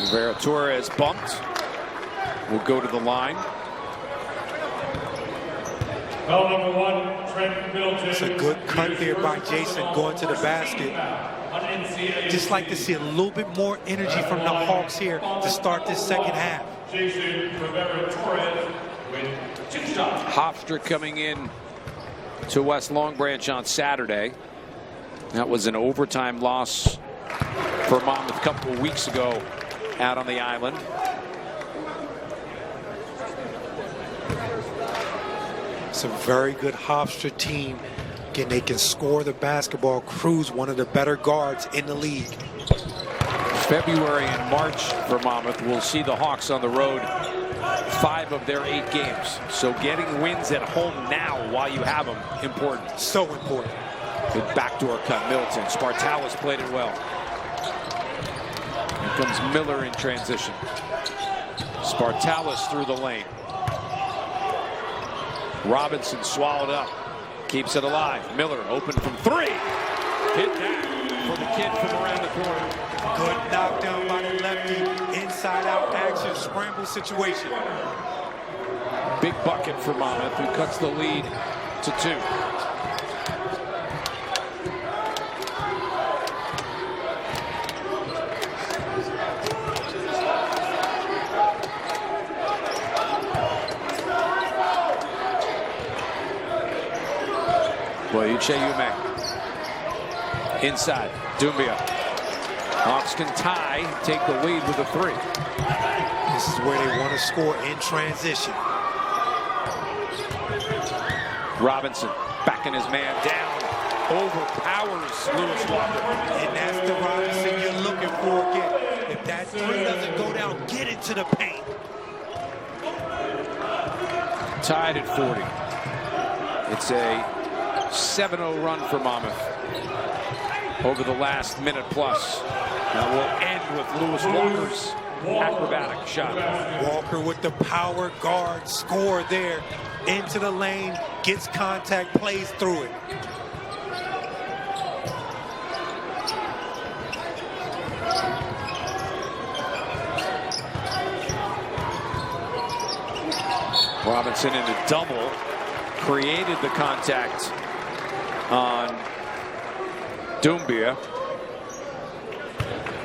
Rivera-Torres bumped. Will go to the line. Foul number 1, Trent Middleton. It's a good cut there by Jason going to the basket. Just like to see a little bit more energy from the Hawks here to start this second half. Jason Rivera-Torres with 2 shots. Hofstra coming in to West Long Branch on Saturday. That was an overtime loss for Monmouth a couple of weeks ago out on the island. It's a very good Hofstra team. Again, they can score the basketball. Cruz, one of the better guards in the league. February and March for Monmouth will see the Hawks on the road 5 of their 8 games. So getting wins at home now while you have them, important. So important. Good backdoor cut. Middleton. Spartalis played it well. Here comes Miller in transition. Spartalis through the lane. Robinson swallowed up. Keeps it alive. Miller open from 3. Hit that for the kid from around the corner. Good knockdown by the lefty. Inside out action. Scramble situation. Big bucket for Monmouth, who cuts the lead to 2. Uche Yume. Inside. Doumbia. Hawks can tie, take the lead with a 3. This is where they want to score in transition. Robinson backing his man down. Overpowers Lewis Walker. And that's the Robinson you're looking for again. If that 3 doesn't go down, get into the paint. Tied at 40. It's a 7-0 run for Monmouth over the last minute plus. Now we'll end with Lewis Walker's acrobatic shot. Walker with the power guard score there. Into the lane, gets contact, plays through it. Robinson in a double. Created the contact on Doumbia.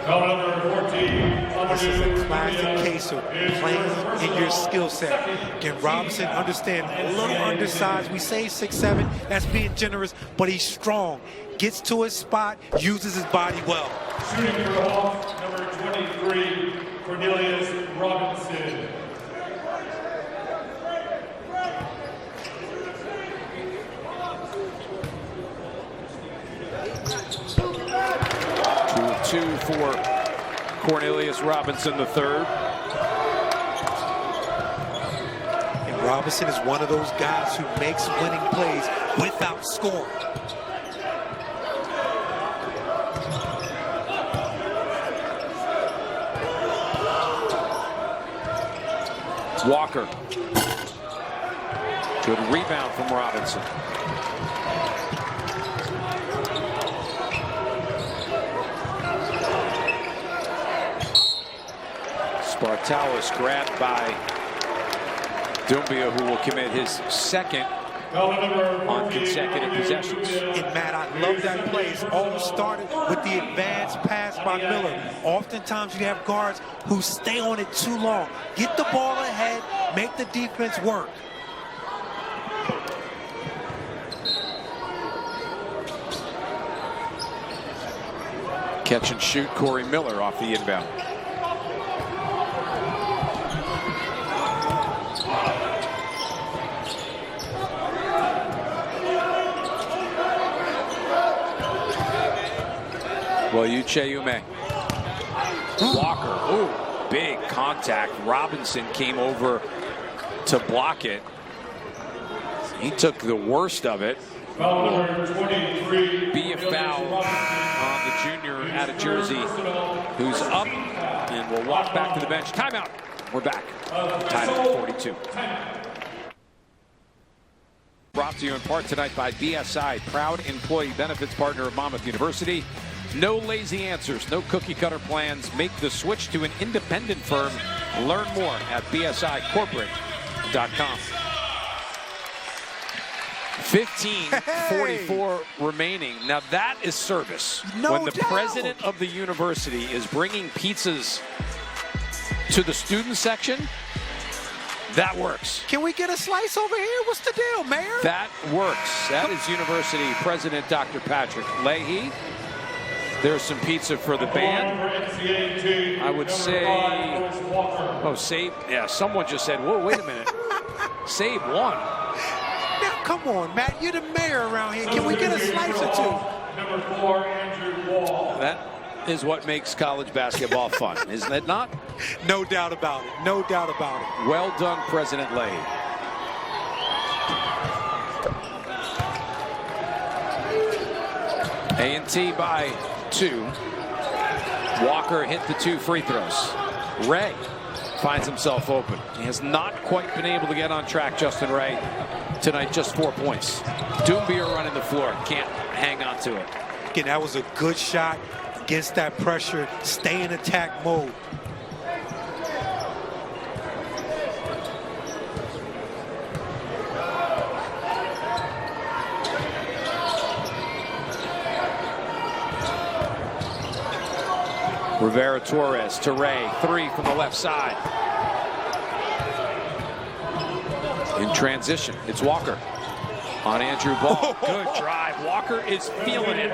Foul number 14. This is a classic case of playing in your skill set. Can Robinson understand? A little undersized. We say 6'7". That's being generous, but he's strong. Gets to his spot, uses his body well. Shooting for the Hawks, number 23, Cornelius Robinson. 2 for Cornelius Robinson III. And Robinson is one of those guys who makes winning plays without scoring. Walker. Good rebound from Robinson. Spartalis grabbed by Dumbia, who will commit his second on consecutive possessions. And Matt, I love that play. It all started with the advanced pass by Miller. Oftentimes you have guards who stay on it too long. Get the ball ahead, make the defense work. Catch and shoot, Corey Miller off the inbound. Well, Ucheume. Walker, ooh, big contact. Robinson came over to block it. He took the worst of it. Foul number 23. Be a foul on the junior out of Jersey, who's up and will walk back to the bench. Timeout. We're back. Tied at 42. Brought to you in part tonight by BSI, proud employee benefits partner of Monmouth University. No lazy answers, no cookie cutter plans. Make the switch to an independent firm. Learn more at bsicorporate.com. 15:44 remaining. Now that is service. When the president of the university is bringing pizzas to the student section, that works. Can we get a slice over here? What's the deal, Mayor? That works. That is University President Dr. Patrick Leahy. There's some pizza for the band. I would say, oh, save. Yeah, someone just said, whoa, wait a minute. Save one. Now, come on, Matt. You're the mayor around here. Can we get a slice or two? Number 4, Andrew Wall. That is what makes college basketball fun, isn't it not? No doubt about it. No doubt about it. Well done, President Leahy. A&T by 2. Walker hit the 2 free throws. Ray finds himself open. He has not quite been able to get on track, Justin Ray, tonight. Just 4 points. Dumbia running the floor. Can't hang on to it. Again, that was a good shot against that pressure. Stay in attack mode. Rivera Torres to Ray. 3 from the left side. In transition, it's Walker on Andrew Ball. Good drive. Walker is feeling it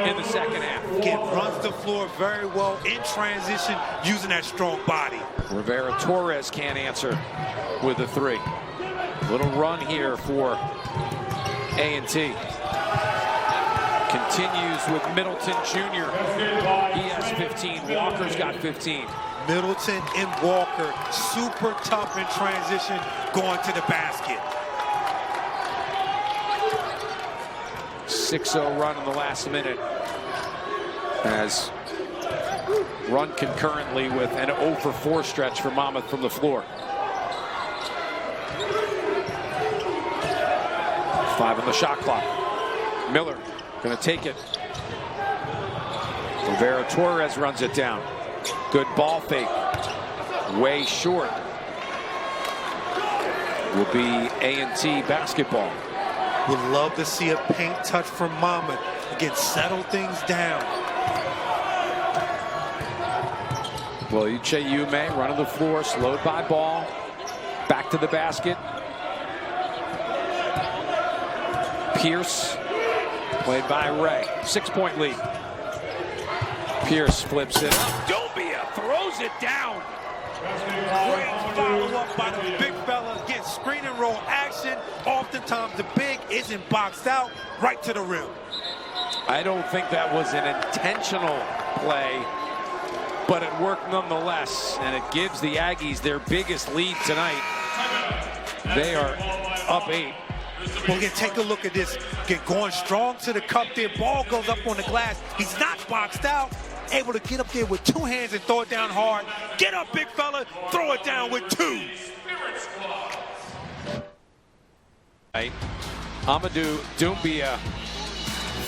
in the second half. Again, runs the floor very well in transition using that strong body. Rivera Torres can't answer with a 3. Little run here for A&T. Continues with Middleton Jr. He has 15. Walker's got 15. Middleton and Walker, super tough in transition, going to the basket. 6-0 run in the last minute. As run concurrently with an 0-for-4 stretch for Monmouth from the floor. 5 on the shot clock. Miller going to take it. Rivera Torres runs it down. Good ball fake. Way short. Will be A&T basketball. Would love to see a paint touch from Monmouth. Again, settle things down. Well, Ucheume running the floor, slowed by ball. Back to the basket. Pierce, played by Ray. 6-point lead. Pierce flips it up. Dumbia throws it down. Great follow-up by the big fella. Again, screen and roll action. Oftentimes the big isn't boxed out, right to the rim. I don't think that was an intentional play, but it worked nonetheless, and it gives the Aggies their biggest lead tonight. They are up 8. Well, again, take a look at this. Again, going strong to the cup there. Ball goes up on the glass. He's not boxed out. Able to get up there with 2 hands and throw it down hard. Get up, big fella. Throw it down with 2. Right. Amadou Doumbia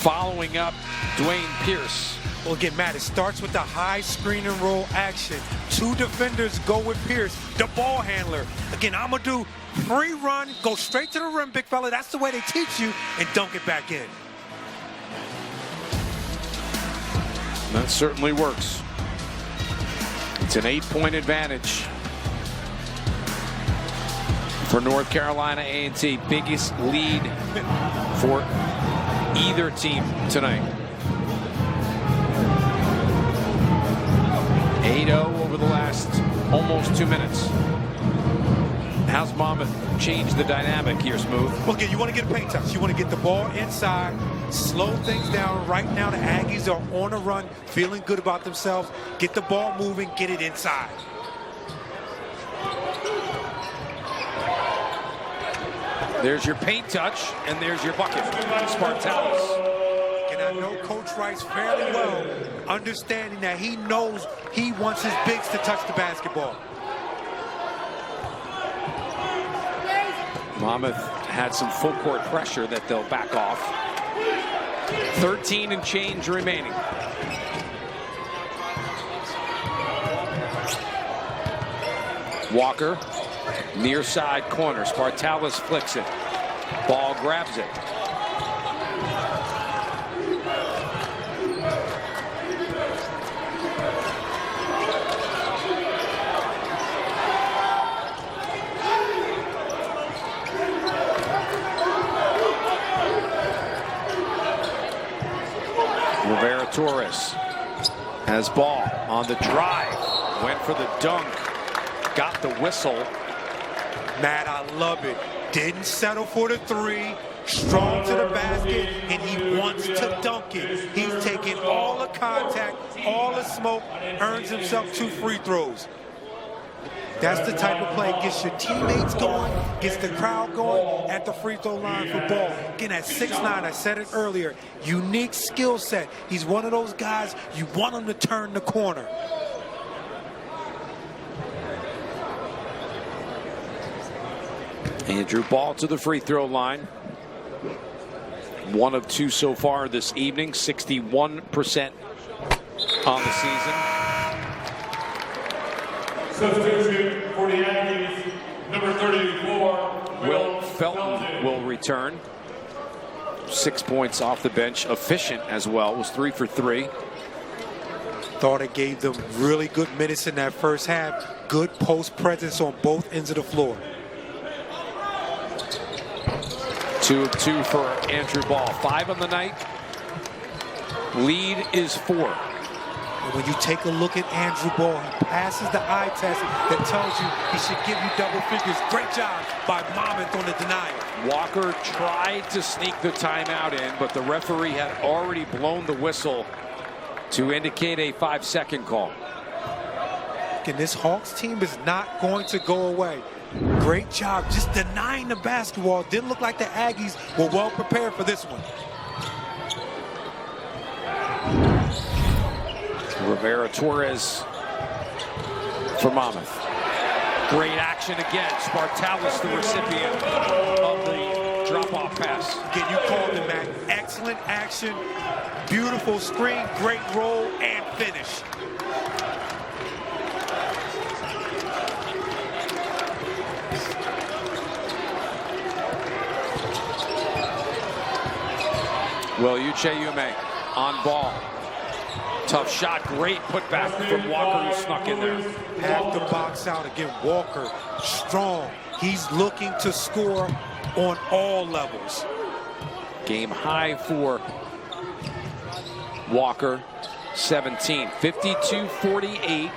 following up Dwayne Pierce. Well, again, Matt, it starts with the high screen and roll action. 2 defenders go with Pierce, the ball handler. Again, Amadou, free run, go straight to the rim, big fella. That's the way they teach you, and dunk it back in. That certainly works. It's an 8-point advantage for North Carolina A&T. Biggest lead for either team tonight. 8-0 over the last almost 2 minutes. How's Monmouth changed the dynamic here, Smooth? Well, again, you want to get a paint touch. You want to get the ball inside, slow things down. Right now, the Aggies are on a run, feeling good about themselves. Get the ball moving, get it inside. There's your paint touch, and there's your bucket. Spartalis. And I know Coach Rice fairly well, understanding that he knows he wants his bigs to touch the basketball. Monmouth had some full court pressure that they'll back off. 13 and change remaining. Walker, near side corner. Spartalis flicks it. Ball grabs it. Torres has ball on the drive, went for the dunk, got the whistle. Matt, I love it. Didn't settle for the 3, strong to the basket, and he wants to dunk it. He's taking all the contact, all the smoke, earns himself 2 free throws. That's the type of play, gets your teammates going, gets the crowd going at the free throw line for ball. Again, at 6'9", I said it earlier, unique skill set. He's one of those guys, you want him to turn the corner. Andrew Ball to the free throw line. 1 of 2 so far this evening, 61% on the season. Substitution for the Aggies, number 34, Will Felton will return. 6 points off the bench. Efficient as well. Was 3 for 3. Thought it gave them really good minutes in that first half. Good post presence on both ends of the floor. 2 of 2 for Andrew Ball. 5 on the night. Lead is 4. And when you take a look at Andrew Ball, he passes the eye test that tells you he should give you double figures. Great job by Monmouth on the denial. Walker tried to sneak the timeout in, but the referee had already blown the whistle to indicate a 5-second call. And this Hawks team is not going to go away. Great job just denying the basketball. Didn't look like the Aggies were well prepared for this one. Rivera Torres for Monmouth. Great action again. Spartalis, the recipient of the drop-off pass. Again, you called it, Matt. Excellent action, beautiful screen, great roll, and finish. Well, Uche on ball. Tough shot, great putback from Walker who snuck in there. Have to box out again. Walker, strong. He's looking to score on all levels. Game high for Walker, 17, 52-48.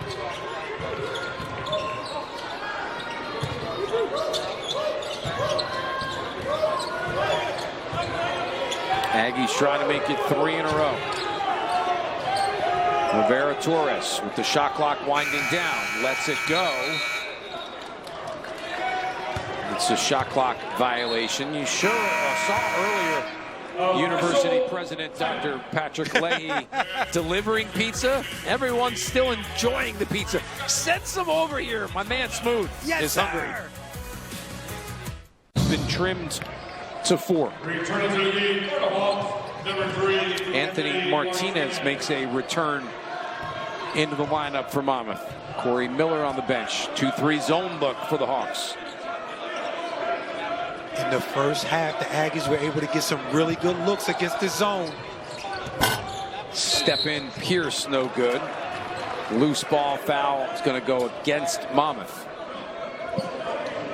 Aggies trying to make it 3 in a row. Rivera Torres with the shot clock winding down. Lets it go. It's a shot clock violation. You sure saw earlier University President Dr. Patrick Leahy delivering pizza. Everyone's still enjoying the pizza. Send some over here. My man Smooth is hungry. It's been trimmed to 4. Returning to the game for the Hawks, number 3. Anthony Martinez makes a return into the lineup for Monmouth. Corey Miller on the bench. 2-3 zone look for the Hawks. In the first half, the Aggies were able to get some really good looks against the zone. Step in Pierce, no good. Loose ball foul is going to go against Monmouth.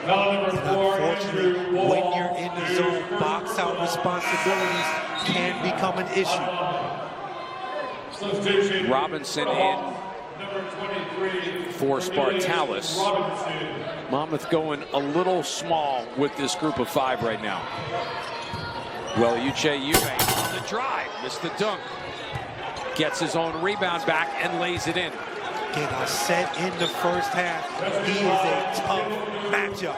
Unfortunately, when you're in the zone, box out responsibilities can become an issue. Robinson in for Spartalis. Monmouth going a little small with this group of 5 right now. Well, Uche Ume on the drive, missed the dunk. Gets his own rebound back and lays it in. Again, I said in the first half, he is a tough matchup.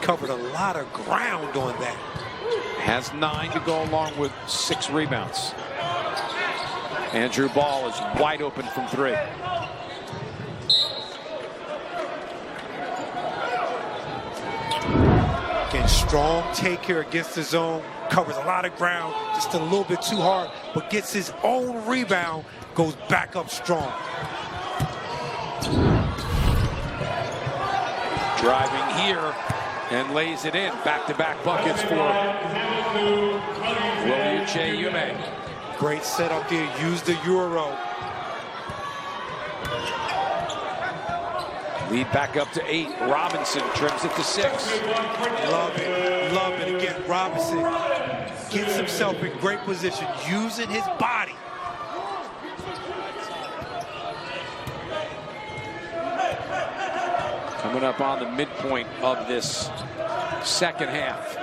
Covered a lot of ground on that. Has 9 to go along with 6 rebounds. Andrew Ball is wide open from 3. Again, strong take here against the zone. Covers a lot of ground, just a little bit too hard, but gets his own rebound, goes back up strong. Driving here and lays it in. Back-to-back buckets for Uche Ume. Great setup there. Use the Euro. Lead back up to 8. Robinson trims it to 6. Love it. Love it. Again, Robinson gets himself in great position, using his body. Coming up on the midpoint of this second half.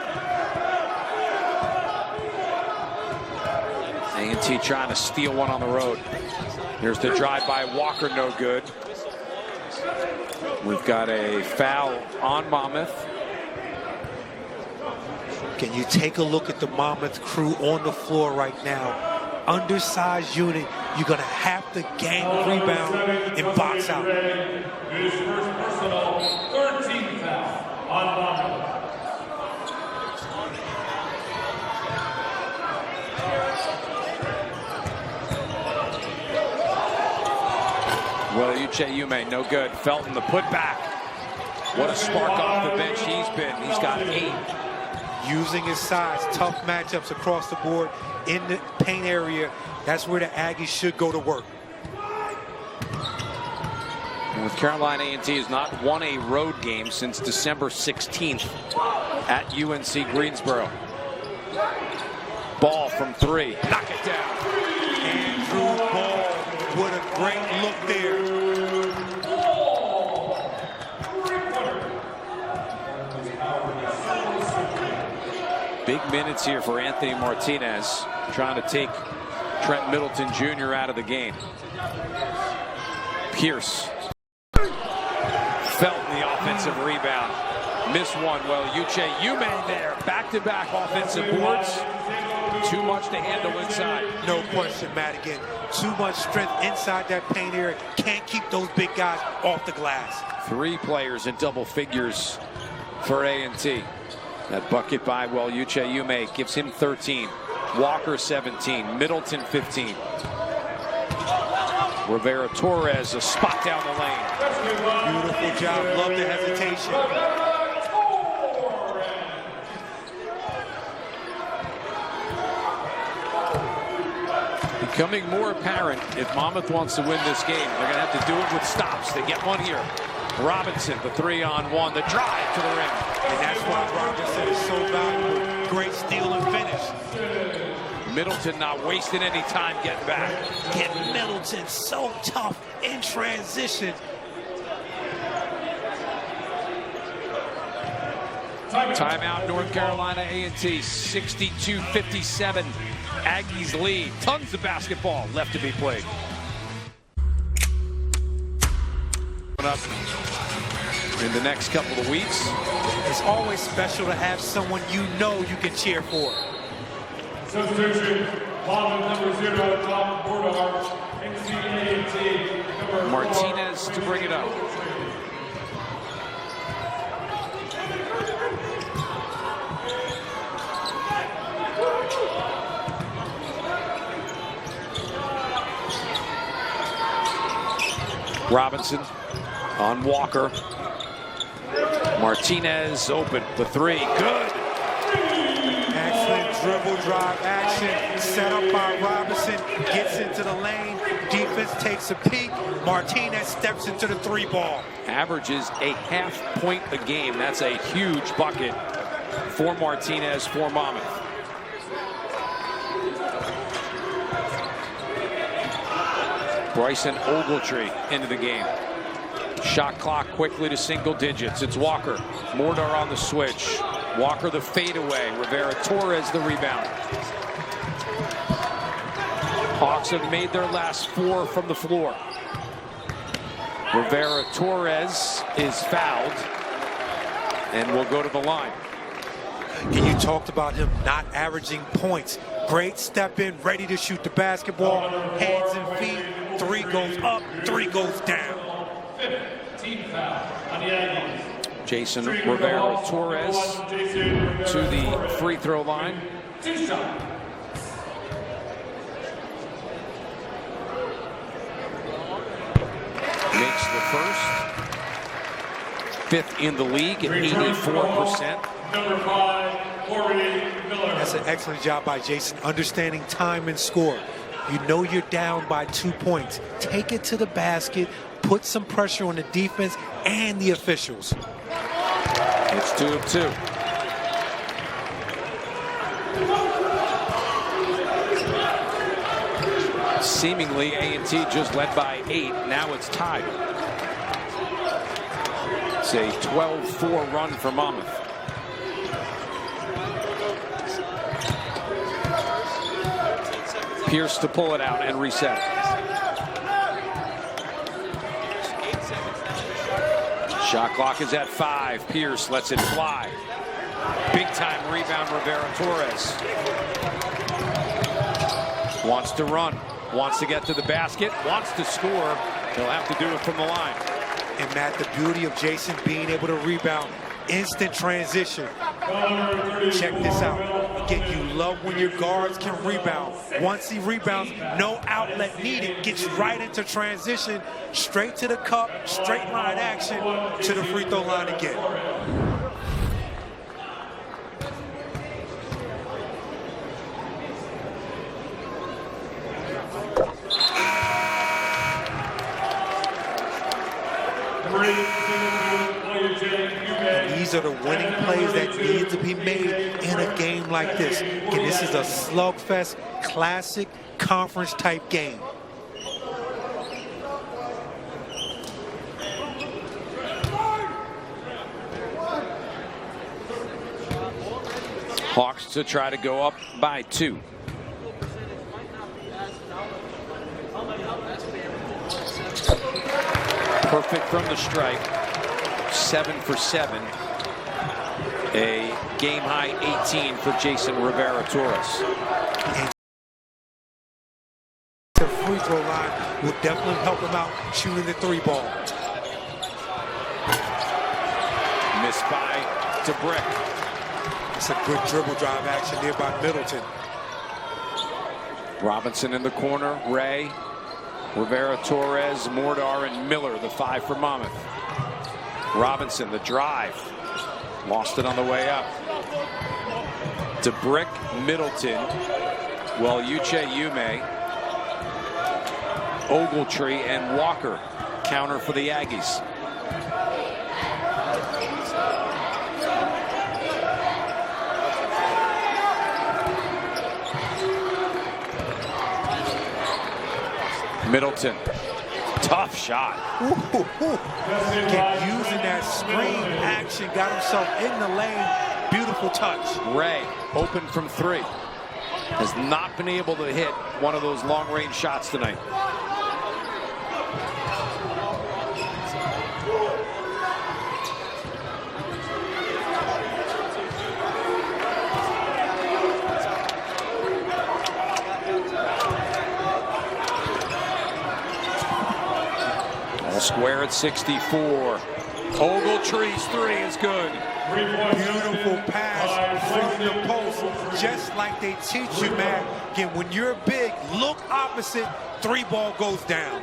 A&T trying to steal one on the road. Here's the drive by Walker, no good. We've got a foul on Monmouth. Can you take a look at the Monmouth crew on the floor right now? Undersized unit. You're going to have to gang rebound and box out. His first personal 13th foul on Monmouth. Well, Uche Ume, no good. Felton, the putback. What a spark off the bench he's been. He's got 8. Using his size, tough matchups across the board in the paint area. That's where the Aggies should go to work. And with Carolina A&T has not won a road game since December 16th at UNC Greensboro. Ball from 3. Knock it down. Andrew Ball, what a great look there. Big minutes here for Anthony Martinez, trying to take Trent Middleton Jr. out of the game. Pierce. Felton the offensive rebound. Missed one. Well, Uche Ume there. Back-to-back offensive boards. Too much to handle inside. No question, Matt. Again, too much strength inside that paint area. Can't keep those big guys off the glass. 3 players in double figures for A&T. That bucket by Uche Ume gives him 13. Walker 17. Middleton 15. Rivera Torres, a spot down the lane. Beautiful job. Love the hesitation. Becoming more apparent, if Monmouth wants to win this game, they're going to have to do it with stops. They get one here. Robinson, the 3-on-1, the drive to the rim. And that's why Robinson is so valuable. Great steal and finish. Middleton not wasting any time getting back. Get Middleton so tough in transition. Timeout, North Carolina A&T, 62-57. Aggies lead. Tons of basketball left to be played. Up in the next couple of weeks. It's always special to have someone you know you can cheer for. Substitution, Monmouth number 0, Tom Bordar, A&T number Martinez to bring it up. Robinson on Walker. Martinez open, the three, good. Excellent dribble drive action, set up by Robinson, gets into the lane, defense takes a peek, Martinez steps into the three ball. Averages a half point a game. That's a huge bucket for Martinez for Monmouth. Bryson Ogletree into the game. Shot clock quickly to single digits. It's Walker. Mordar on the switch. Walker the fadeaway. Rivera Torres the rebound. Hawks have made their last 4 from the floor. Rivera Torres is fouled and will go to the line. And you talked about him not averaging points. Great step in, ready to shoot the basketball. Hands and feet. 3 goes up, 3 goes down. team foul on the Aggies. Jason Rivera Torres to the free throw line. 2 shot. Makes the first. 5th in the league at 84%. Number 5, Corey Miller. That's an excellent job by Jason, understanding time and score. You know you're down by 2 points. Take it to the basket, put some pressure on the defense and the officials. It's 2 of 2. Seemingly A&T just led by 8. Now it's tied. It's a 12-4 run for Monmouth. Pierce to pull it out and reset. Shot clock is at 5. Pierce lets it fly. Big time rebound, Rivera Torres. Wants to run. Wants to get to the basket. Wants to score. He'll have to do it from the line. And Matt, the beauty of Jason being able to rebound. Instant transition. Check this out. Again, you love when your guards can rebound. Once he rebounds, no outlet needed. Gets right into transition, straight to the cup, straight line action to the free throw line again. These are the winning plays that need to be made in a game like this. And this is a slugfest, classic conference type game. Hawks to try to go up by 2. Perfect from the stripe. 7 for 7. A game high 18 for Jason Rivera Torres. And the free throw line will definitely help him out shooting the 3 ball. Missed by Brick. It's a good dribble drive action there by Middleton. Robinson in the corner. Ray, Rivera Torres, Mordar, and Miller, the 5 for Monmouth. Robinson, the drive. Lost it on the way up. Brick, Middleton. Well, Uche Yume, Ogletree, and Walker. Counter for the Aggies. Middleton. Tough shot. Using that screen action, got himself in the lane Beautiful touch. Ray, open from 3. Has not been able to hit one of those long-range shots tonight. Square at 64. Ogletree's 3 is good. Beautiful pass from the post, just like they teach you, man. Again, when you're big, look opposite, 3 ball goes down.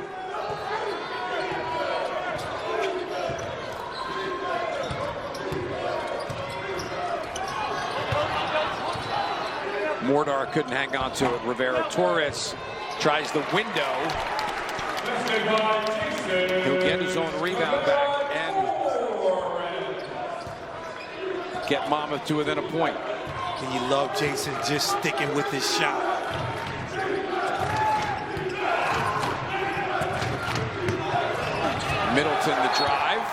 Mordar couldn't hang on to it. Rivera Torres tries the window. He'll get his own rebound back and get Monmouth to within a point. And you love Jason just sticking with his shot. Middleton the drive.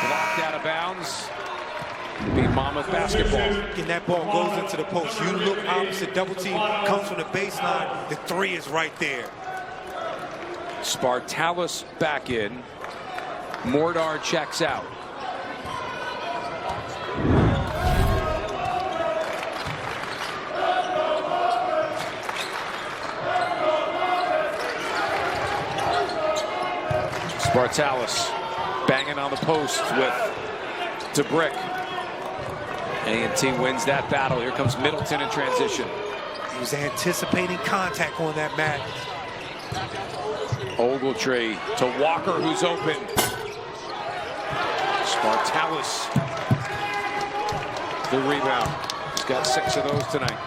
Blocked out of bounds. Be Monmouth basketball. And that ball goes into the post. You look opposite, double team comes from the baseline. The 3 is right there. Spartalis back in. Mordar checks out. Spartalis banging on the post with DeBrick. A&T wins that battle. Here comes Middleton in transition. He was anticipating contact on that mat. Ogletree to Walker, who's open. Spartalis the rebound. He's got 6 of those tonight.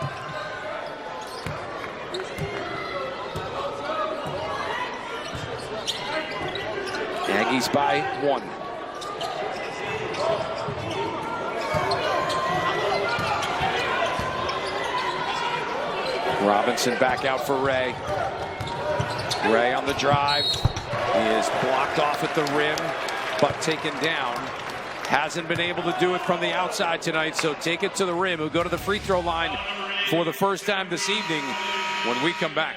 Aggies by 1. Robinson back out for Ray. Ray on the drive. He is blocked off at the rim, but taken down. Hasn't been able to do it from the outside tonight, so take it to the rim. He'll go to the free throw line for the first time this evening when we come back.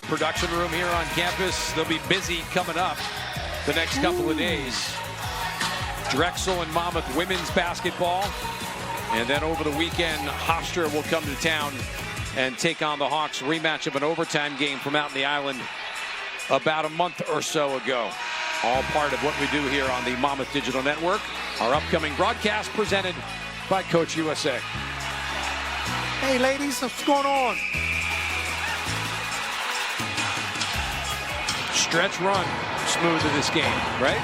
Production room here on campus. They'll be busy coming up the next couple of days. Drexel and Monmouth women's basketball. And then over the weekend, Hofstra will come to town and take on the Hawks. Rematch of an overtime game from out in the island about a month or so ago. All part of what we do here on the Monmouth Digital Network. Our upcoming broadcast presented by Coach USA. Hey ladies, what's going on? Stretch run smooth to this game, right?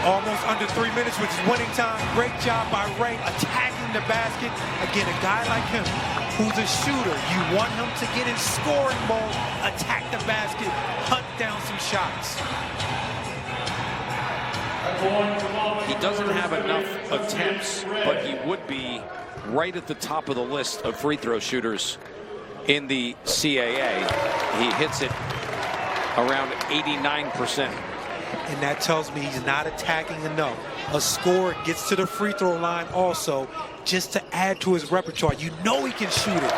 Almost under 3 minutes, which is winning time. Great job by Ray attacking the basket. Again, a guy like him who's a shooter, you want him to get in scoring mode, attack the basket, hunt down some shots. He doesn't have enough attempts, but he would be right at the top of the list of free throw shooters in the CAA. He hits it around 89%. And that tells me he's not attacking enough. A scorer gets to the free throw line also just to add to his repertoire. You know he can shoot it.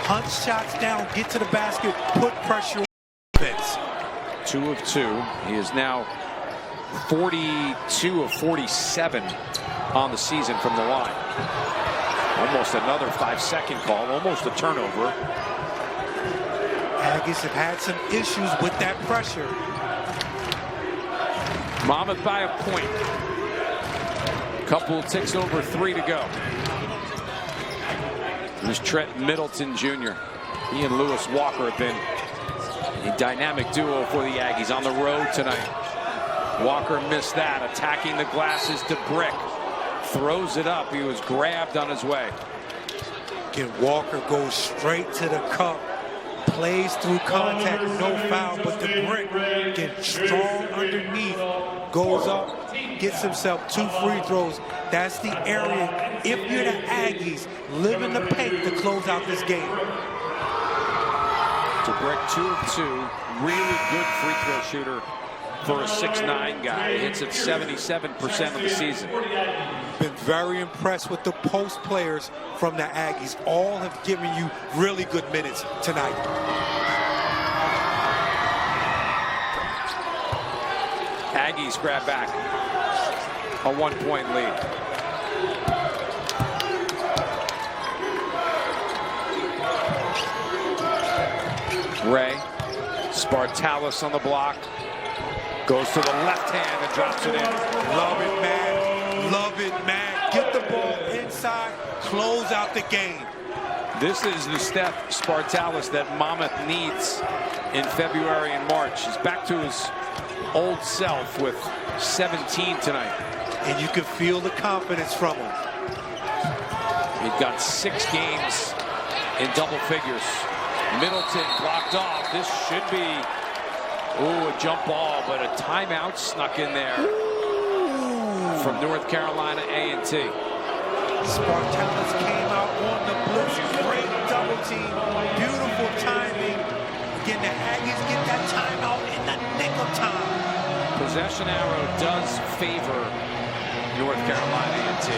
Hunt shots down, get to the basket, put pressure on defense. 2 of 2. He is now 42 of 47 on the season from the line. Almost another 5-second call, almost a turnover. Aggies have had some issues with that pressure. Monmouth by a point. Couple ticks over 3 to go. There's Trent Middleton Jr. He and Lewis Walker have been a dynamic duo for the Aggies on the road tonight. Walker missed that, attacking the glasses to Brick. Throws it up. He was grabbed on his way. Again, Walker goes straight to the cup. Plays through contact, no foul, but the Brick gets strong underneath, goes up, gets himself 2 free throws. That's the area, if you're the Aggies, live in the paint to close out this game. To Brick, 2 of 2, really good free throw shooter for a 6'9" guy. Hits it 77% of the season. Been very impressed with the post players from the Aggies. All have given you really good minutes tonight. Aggies grab back a 1-point lead. Ray, Spartalis on the block, goes to the left hand and drops it in. Love it, man. Love it, man. Get the ball inside, close out the game. This is the Steph Spartalis that Monmouth needs in February and March. He's back to his old self with 17 tonight. And you can feel the confidence from him. He's got 6 games in double figures. Middleton blocked off. This should be, a jump ball, but a timeout snuck in there from North Carolina A&T. Spartalis came out on the blitz. Great double team. Beautiful timing. Again, the Aggies get that timeout in the nick of time. Possession arrow does favor North Carolina A&T.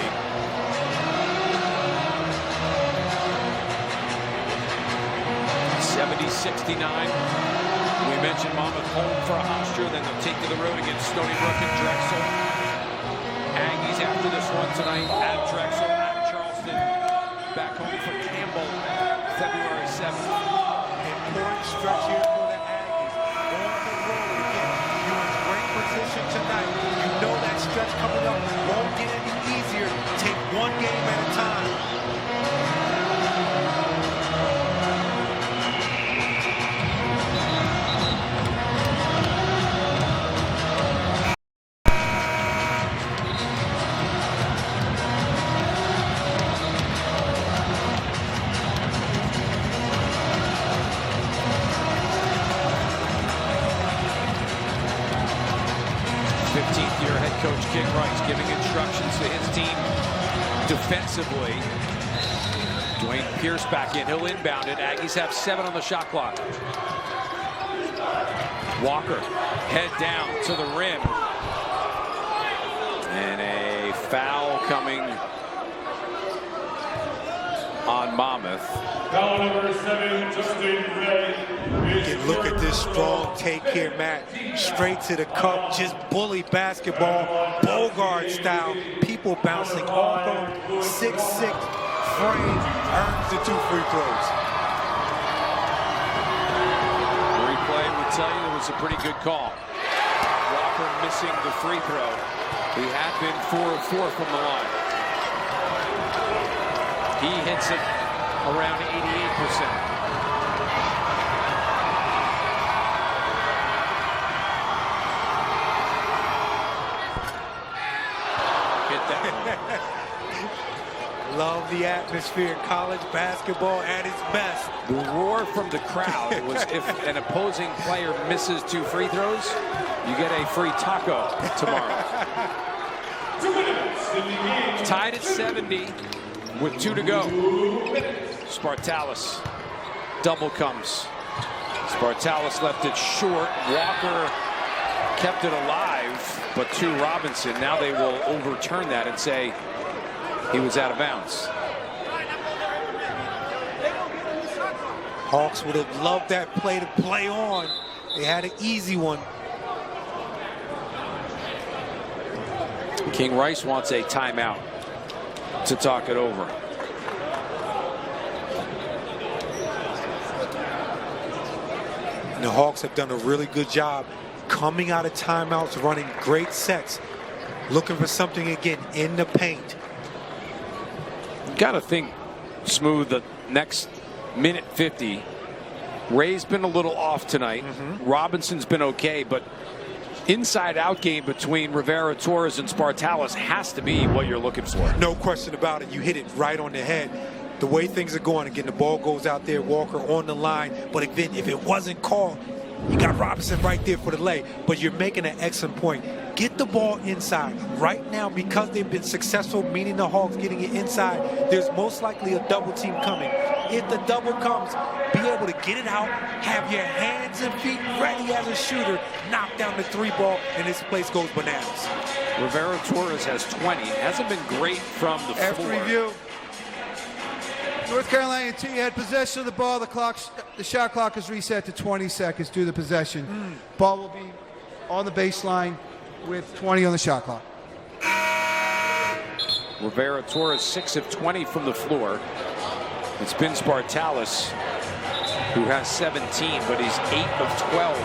70-69. We mentioned Monmouth home for Hofstra, then they'll take to the road against Stony Brook and Drexel. Aggies after this one tonight at Drexel, at Charleston. Back home for Campbell, February 7th. Important stretch here for the Aggies. On the road again. You're in great position tonight. You know that stretch coming up won't get any easier. Take one game at a time. Coach King Rice giving instructions to his team defensively. Dwayne Pierce back in. He'll inbound it. Aggies have 7 on the shot clock. Walker head down to the rim. And a foul coming on Monmouth. Foul number 7, Justin Ray. Look at this strong take here, Matt. Straight to the cup, just bully basketball, Bogart style. People bouncing off of 6'6" frame, earns the 2 free throws. Replay would tell you it was a pretty good call. Walker missing the free throw. He had been 4 of 4 from the line. He hits it around 88%. Love the atmosphere. College basketball at its best. The roar from the crowd was if an opposing player misses 2 free throws, you get a free taco tomorrow. Tied at 70 with 2 to go. Spartalis. Double comes. Spartalis left it short. Walker kept it alive, but to Robinson. Now they will overturn that and say he was out of bounds. Hawks would have loved that play to play on. They had an easy one. King Rice wants a timeout to talk it over. And the Hawks have done a really good job coming out of timeouts, running great sets, looking for something again in the paint. Got to think, Smooth, the next minute 50. Ray's been a little off tonight. Robinson's been okay, but inside-out game between Rivera-Torres and Spartalis has to be what you're looking for. No question about it. You hit it right on the head. The way things are going, again, the ball goes out there, Walker on the line. But again, if it wasn't called, you got Robinson right there for the lay. But you're making an excellent point. Get the ball inside. Right now, because they've been successful, meaning the Hawks getting it inside, there's most likely a double team coming. If the double comes, be able to get it out, have your hands and feet ready as a shooter, knock down the three ball, and this place goes bananas. Rivera Torres has 20. Hasn't been great from the After floor. review, North Carolina A&T had possession of the ball. The shot clock is reset to 20 seconds due to possession. Ball will be on the baseline with 20 on the shot clock. Rivera Torres 6 of 20 from the floor. It's been Spartalis who has 17, but he's 8 of 12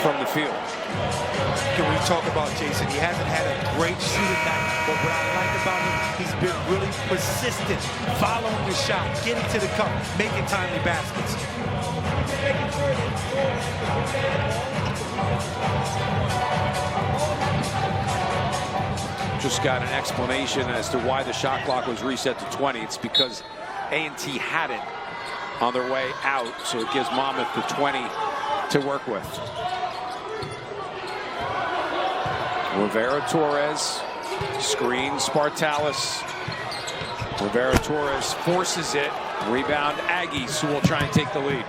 from the field. Can we talk about Jason? He hasn't had a great shooting night, but what I like about him, he's been really persistent, following the shot, getting to the cup, making timely baskets. Just got an explanation as to why the shot clock was reset to 20. It's because A&T had it on their way out, so it gives Monmouth the 20 to work with. Rivera Torres screens Spartalis. Rivera Torres forces it. Rebound Aggies, who will try and take the lead.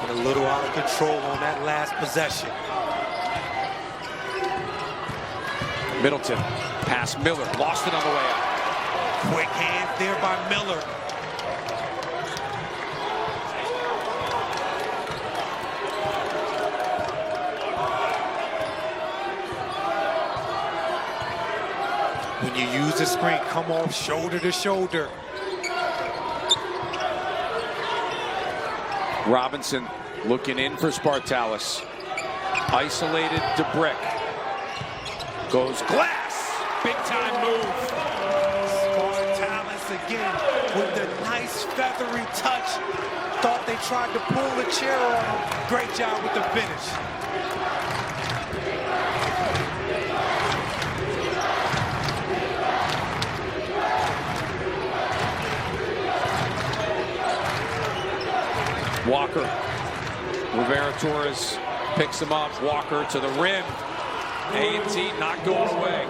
A little out of control on that last possession. Middleton, pass Miller, lost it on the way out. Quick hands there by Miller. When you use the screen, come off shoulder to shoulder. Robinson looking in for Spartalis. Isolated DeBrick. Goes glass. Big time move. Spartalis again with the nice feathery touch. Thought they tried to pull the chair on him. Great job with the finish. Walker. Rivera Torres picks him up. Walker to the rim. A&T not going away.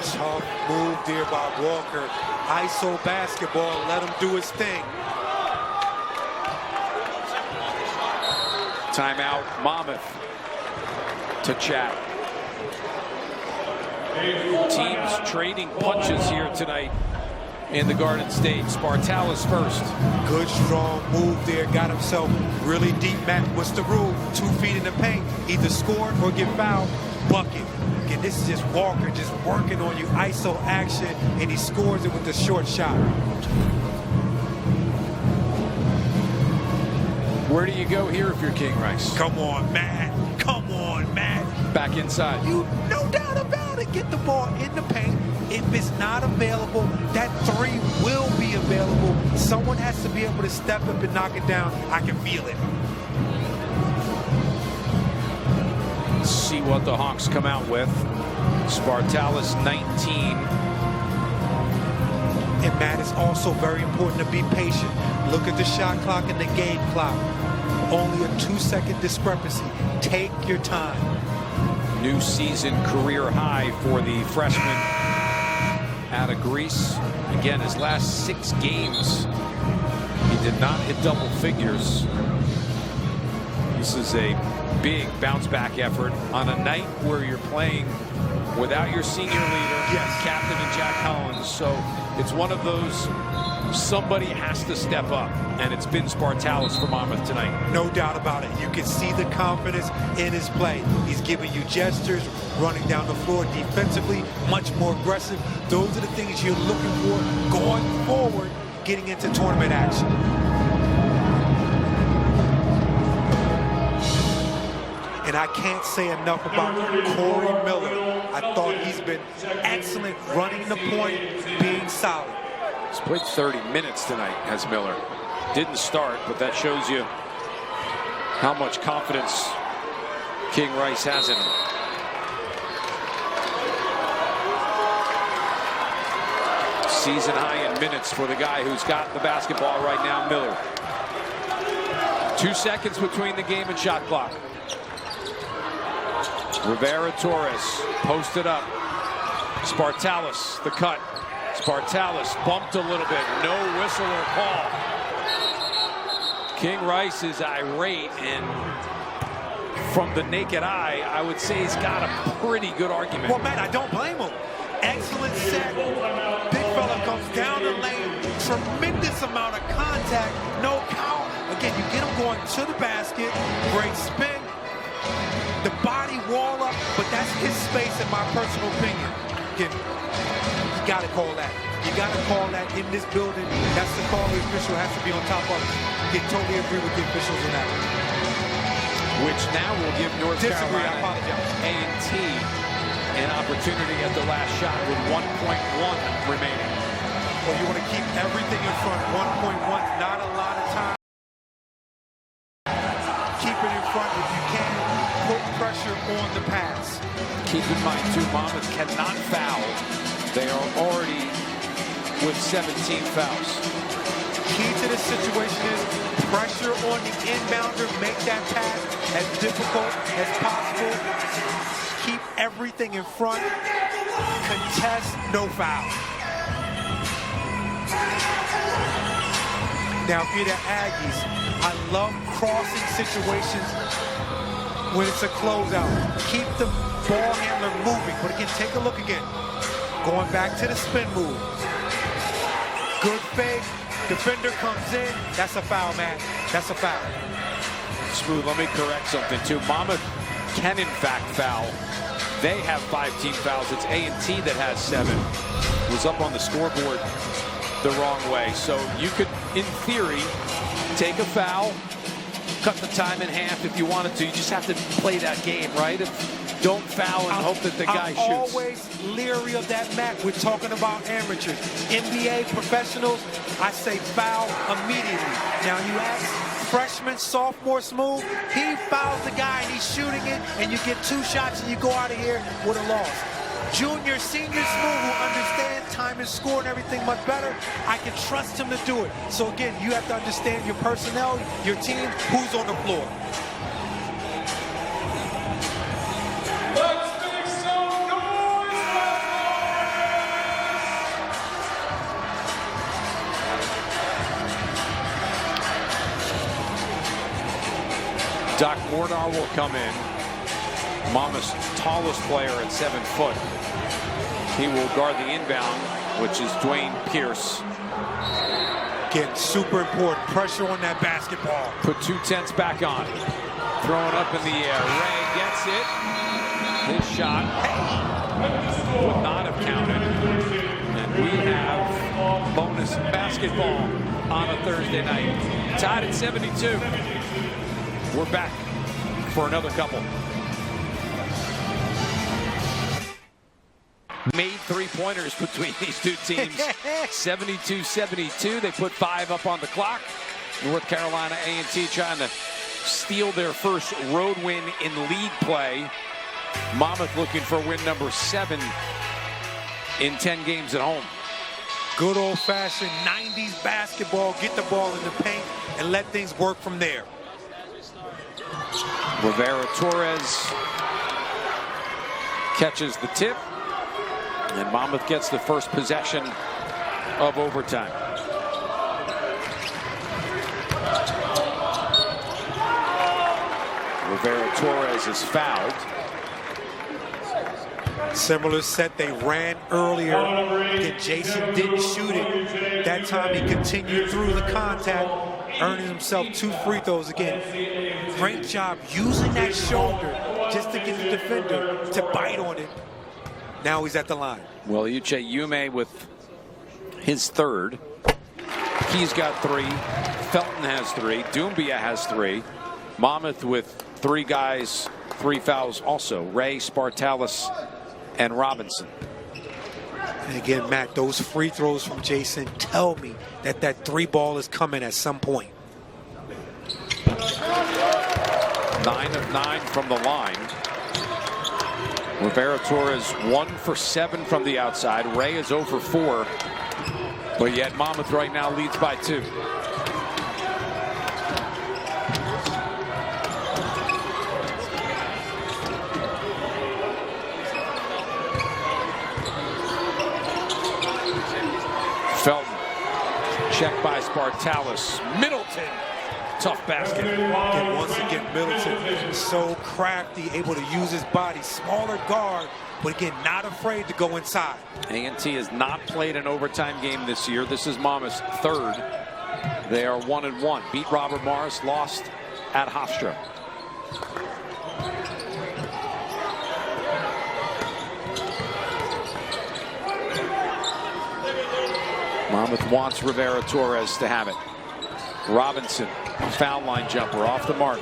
Tough move there by Walker. ISO basketball, let him do his thing. Timeout, Monmouth to chat. Teams trading punches here tonight in the Garden State. Spartalis first. Good strong move there, got himself really deep. Matt, what's the rule? 2 feet in the paint, either score or get fouled. Bucket. Again, this is just Walker just working on you, ISO action, and he scores it with the short shot. Where do you go here if you're King Rice? Come on, Matt. Come on, Matt. Back inside. You, no doubt about it, get the ball in the paint. If it's not available, that 3 will be available. Someone has to be able to step up and knock it down. I can feel it. See what the Hawks come out with. Spartalis 19. And Matt, it's also very important to be patient. Look at the shot clock and the game clock. Only a 2-second discrepancy. Take your time. New season career high for the freshman out of Greece. Again, his last 6 games, he did not hit double figures. This is a big bounce back effort on a night where you're playing without your senior leader, captain and Jack Collins. So it's one of those, somebody has to step up, and it's been Spartalis for Monmouth tonight. No doubt about it. You can see the confidence in his play. He's giving you gestures, running down the floor defensively, much more aggressive. Those are the things you're looking for going forward, getting into tournament action. And I can't say enough about Corey Miller. I thought he's been excellent running the point, being solid. He's played 30 minutes tonight as Miller. Didn't start, but that shows you how much confidence King Rice has in him. Season high in minutes for the guy who's got the basketball right now, Miller. 2 seconds between the game and shot clock. Rivera Torres posted up. Spartalis, the cut. Spartalis bumped a little bit. No whistle or call. King Rice is irate, and from the naked eye, I would say he's got a pretty good argument. Well, man, I don't blame him. Excellent set. Big fella comes down the lane. Tremendous amount of contact. No count. Again, you get him going to the basket. Great spin. The body wall up, but that's his space in my personal opinion. Again, you got to call that. You got to call that in this building. That's the call. The official has to be on top of it. You totally agree with the officials on that. Which now will give North Disagree, Carolina I apologize. A&T an opportunity at the last shot with 1.1 remaining. Well, you want to keep everything in front. 1.1, not a lot of time. Keep it in front if you can. Put pressure on the pass. Keep in mind, too, Monmouth cannot foul. They are already with 17 fouls. Key to this situation is pressure on the inbounder. Make that pass as difficult as possible. Keep everything in front. Contest, no foul. Now, if you're the Aggies, I love crossing situations when it's a closeout. Keep the ball handler moving. But again, take a look again. Going back to the spin move. Good fake. Defender comes in. That's a foul, man. That's a foul. Smooth, let me correct something, too. Monmouth can, in fact, foul. They have 5 team fouls. It's A&T that has 7. Was up on the scoreboard the wrong way. So you could, in theory, take a foul, cut the time in half if you wanted to. You just have to play that game, right? Don't foul and hope that the guy shoots. I'm always leery of that, Matt. We're talking about amateurs. NBA professionals, I say foul immediately. Now you ask freshman, sophomore Smooth, he fouls the guy and he's shooting it, and you get 2 shots and you go out of here with a loss. Junior, senior Smooth who understand time and score and everything much better, I can trust him to do it. So again, you have to understand your personnel, your team, who's on the floor. Doc Mornar will come in. Monmouth's tallest player at 7 foot. He will guard the inbound, which is Dwayne Pierce. Again, super important. Pressure on that basketball. Put 2 tenths back on. Throwing up in the air. Ray gets it. His shot would not have counted. And we have bonus basketball on a Thursday night. Tied at 72. We're back for another couple. Made 3-pointers between these two teams. 72-72. They put 5 up on the clock. North Carolina A&T trying to steal their first road win in league play. Monmouth looking for win number 7 in 10 games at home. Good old-fashioned 90s basketball. Get the ball in the paint and let things work from there. Rivera Torres catches the tip, and Monmouth gets the first possession of overtime. Rivera Torres is fouled. Similar set they ran earlier. Again, Jason didn't shoot it. That time he continued through the contact, earning himself 2 free throws again. Great job using that shoulder just to get the defender to bite on it. Now he's at the line. Well, Uche Yume with his 3rd. He's got 3. Felton has 3. Doumbia has 3. Monmouth with 3 guys, 3 fouls also. Ray, Spartalis, and Robinson. And again, Matt, those free throws from Jason tell me that that 3 ball is coming at some point. 9 of 9 from the line. Rivera Torres 1 for 7 from the outside. Ray is 0 for 4. But yet Monmouth right now leads by 2. Felton checked by Spartalis. Middleton tough basket. And once again, Middleton so crafty, able to use his body. Smaller guard, but again, not afraid to go inside. A&T has not played an overtime game this year. This is Monmouth's third. They are 1-1. Beat Robert Morris, lost at Hofstra. Monmouth wants Rivera Torres to have it. Robinson, foul line jumper, off the mark.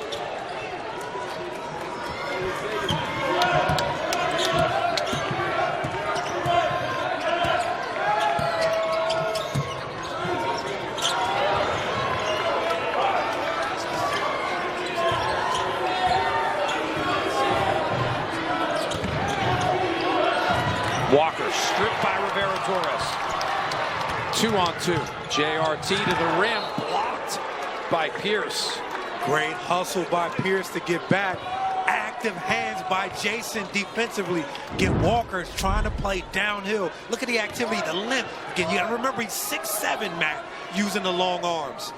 Walker stripped by Rivera Torres. 2-on-2. JRT to the rim, blocked by Pierce. Great hustle by Pierce to get back. Active hands by Jason defensively. Again, Walker's trying to play downhill. Look at the activity, the limp. Again, you gotta remember he's 6'7", Matt, using the long arms.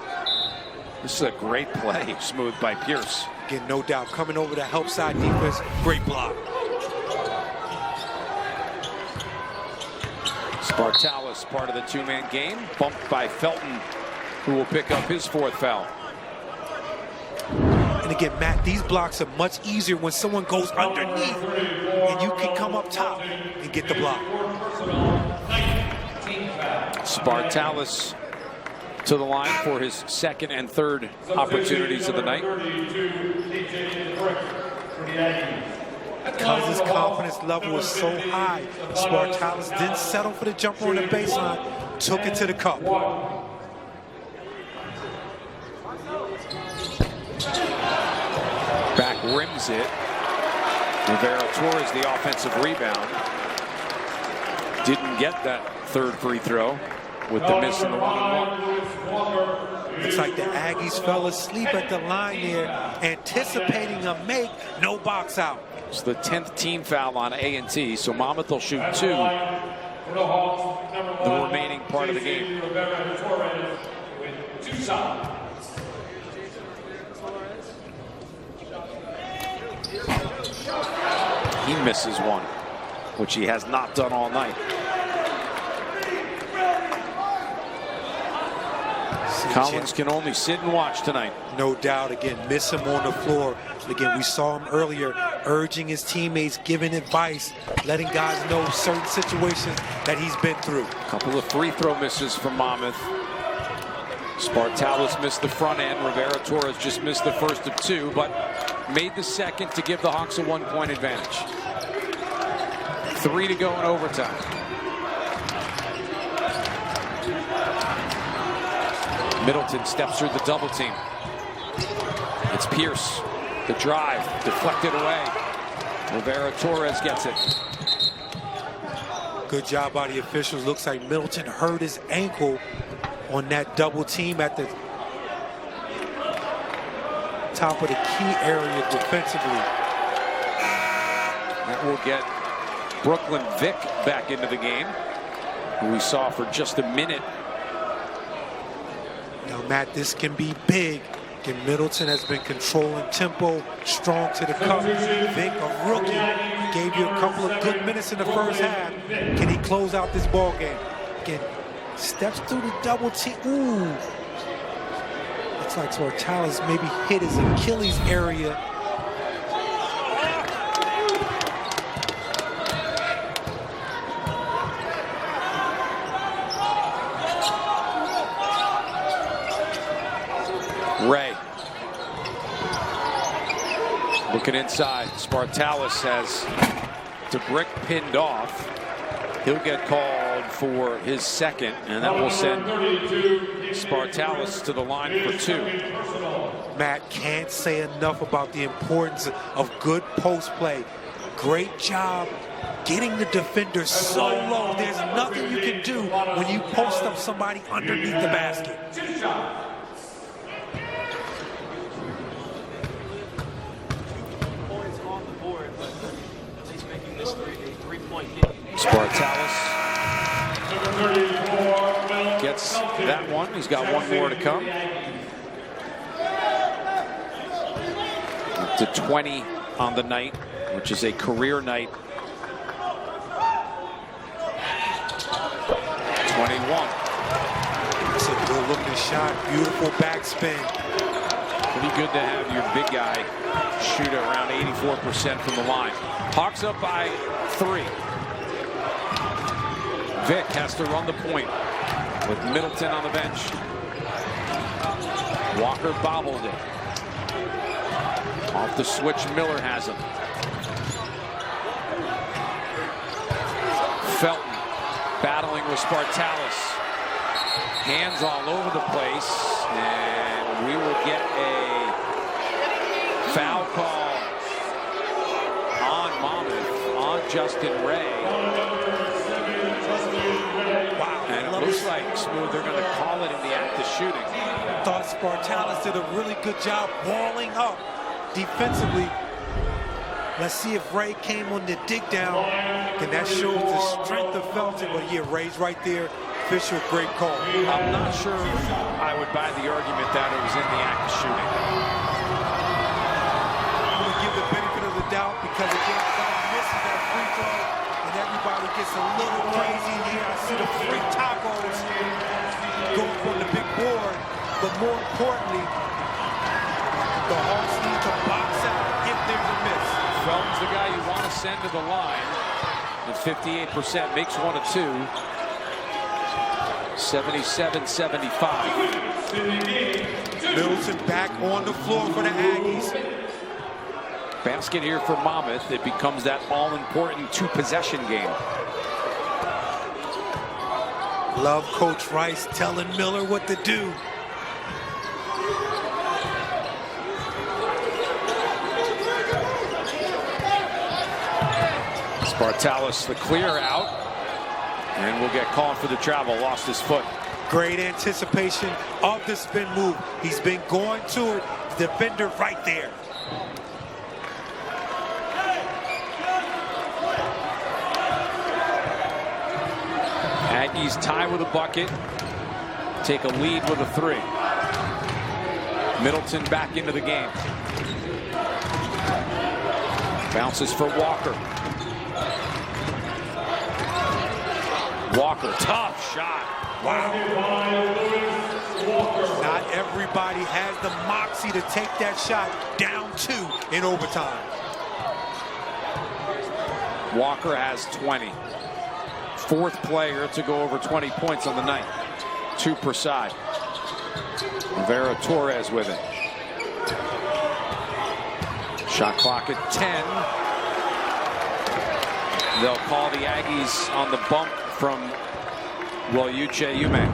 This is a great play, smooth by Pierce. Again, no doubt, coming over to help side defense, great block. Spartalis, part of the two-man game, bumped by Felton, who will pick up his fourth foul. And again, Matt, these blocks are much easier when someone goes underneath and you can come up top and get the block. Spartalis to the line for his second and third opportunities of the night. Because his confidence level is so high, Spartalis didn't settle for the jumper on the baseline, took it to the cup. Back rims it. Rivera Torres, the offensive rebound. Didn't get that third free throw with the miss in the one-on-one. Looks like the Aggies fell asleep at the line there, anticipating a make, no box out. It's the 10th team foul on A&T, so Monmouth will shoot 2 the remaining part of the game. He misses one, which he has not done all night. Collins can only sit and watch tonight. No doubt, again, miss him on the floor. Again, we saw him earlier urging his teammates, giving advice, letting guys know certain situations that he's been through. A couple of free throw misses from Monmouth. Spartalis missed the front end. Rivera Torres just missed the first of 2, but made the second to give the Hawks a 1-point advantage. 3 to go in overtime. Middleton steps through the double team. It's Pierce. The drive, deflected away. Rivera Torres gets it. Good job by the officials. Looks like Middleton hurt his ankle on that double team at the top of the key area defensively. That will get Brooklyn Vick back into the game, who we saw for just a minute. Now, Matt, this can be big. Again, Middleton has been controlling tempo, strong to the cup. Vick, a rookie, gave you a couple of good minutes in the first half. Can he close out this ball game? Again, steps through the double team. Ooh. Looks like Spartalis maybe hit his Achilles area. Ray. Looking inside. Spartalis has DeBrick pinned off. He'll get called for his second, and that will send Spartalis to the line for 2. Matt, can't say enough about the importance of good post play. Great job getting the defender so low. There's nothing you can do when you post up somebody underneath the basket. Spartalis gets that one. He's got one more to come. to 20 on the night, which is a career night. 21. It's a good looking shot. Beautiful backspin. Pretty good to have your big guy shoot around 84% from the line. Hawks up by 3. Vic has to run the point with Middleton on the bench. Walker bobbled it. Off the switch, Miller has him. Felton battling with Spartalis. Hands all over the place, and we will get a foul call on Monmouth, on Justin Ray. Wow. And it looks like, Smooth, they're going to call it in the act of shooting. Thought Spartalis did a really good job walling up defensively. Let's see if Ray came on the dig down, and that shows the strength of Felton. But yeah, Ray's right there. Official, great call. I'm not sure I would buy the argument that it was in the act of shooting. I'm going to give the benefit of the doubt because, again, Felton misses that free throw, and everybody gets a little crazy in here. I see the free tacos going from the big board, but more importantly, the Hawks need to box out if there's a miss. Felton's the guy you want to send to the line. At 58%, makes 1 of 2. 77-75. Middleton back on the floor for the Aggies. Basket here for Monmouth. It becomes that all-important 2-possession game. Love Coach Rice telling Miller what to do. Spartalis the clear out. And will get called for the travel. Lost his foot. Great anticipation of the spin move. He's been going to it. Defender right there. Aggies tie with a bucket. Take a lead with a 3. Middleton back into the game. Bounces for Walker. Walker, tough shot. Wow. Not everybody has the moxie to take that shot down 2 in overtime. Walker has 20. 4th player to go over 20 points on the night. 2 per side. Rivera Torres with it. Shot clock at 10. They'll call the Aggies on the bump from Waliuche Ume.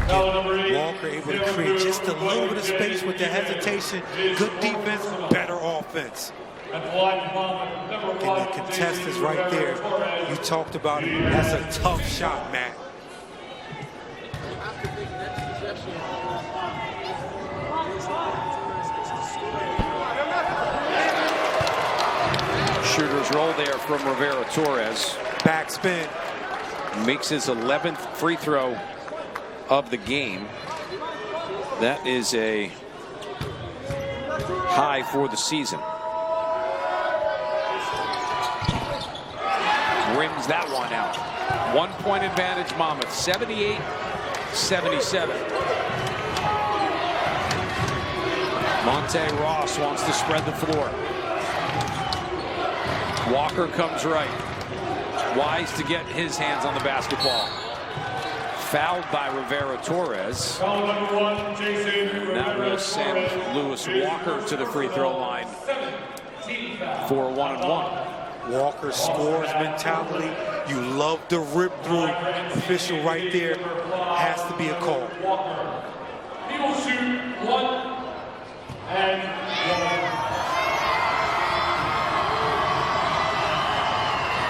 Walker able to create just a little bit of space with the hesitation. Good defense, better offense. And the contest is right there. You talked about it. That's a tough shot, Matt. Shooter's roll there from Rivera Torres. Backspin. Makes his 11th free throw of the game. That is a high for the season. Rims that one out. 1-point advantage, Monmouth. 78-77. Monte Ross wants to spread the floor. Walker comes right. Wise to get his hands on the basketball. Fouled by Rivera Torres. And that will send Lewis Walker to the free throw line for a 1-and-1. Walker scores mentality. You love the rip through. Official right there. Has to be a call. He will shoot 1-and-1.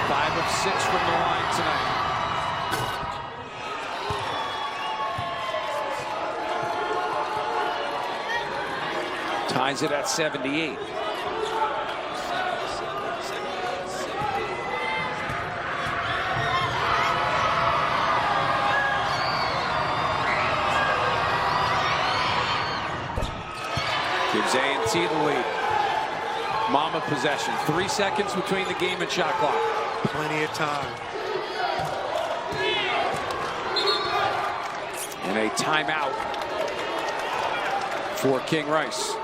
5 of 6 from the line tonight. Ties it at 78. Gives A&T the lead. Monmouth possession. 3 seconds between the game and shot clock. Plenty of time. And a timeout for King Rice.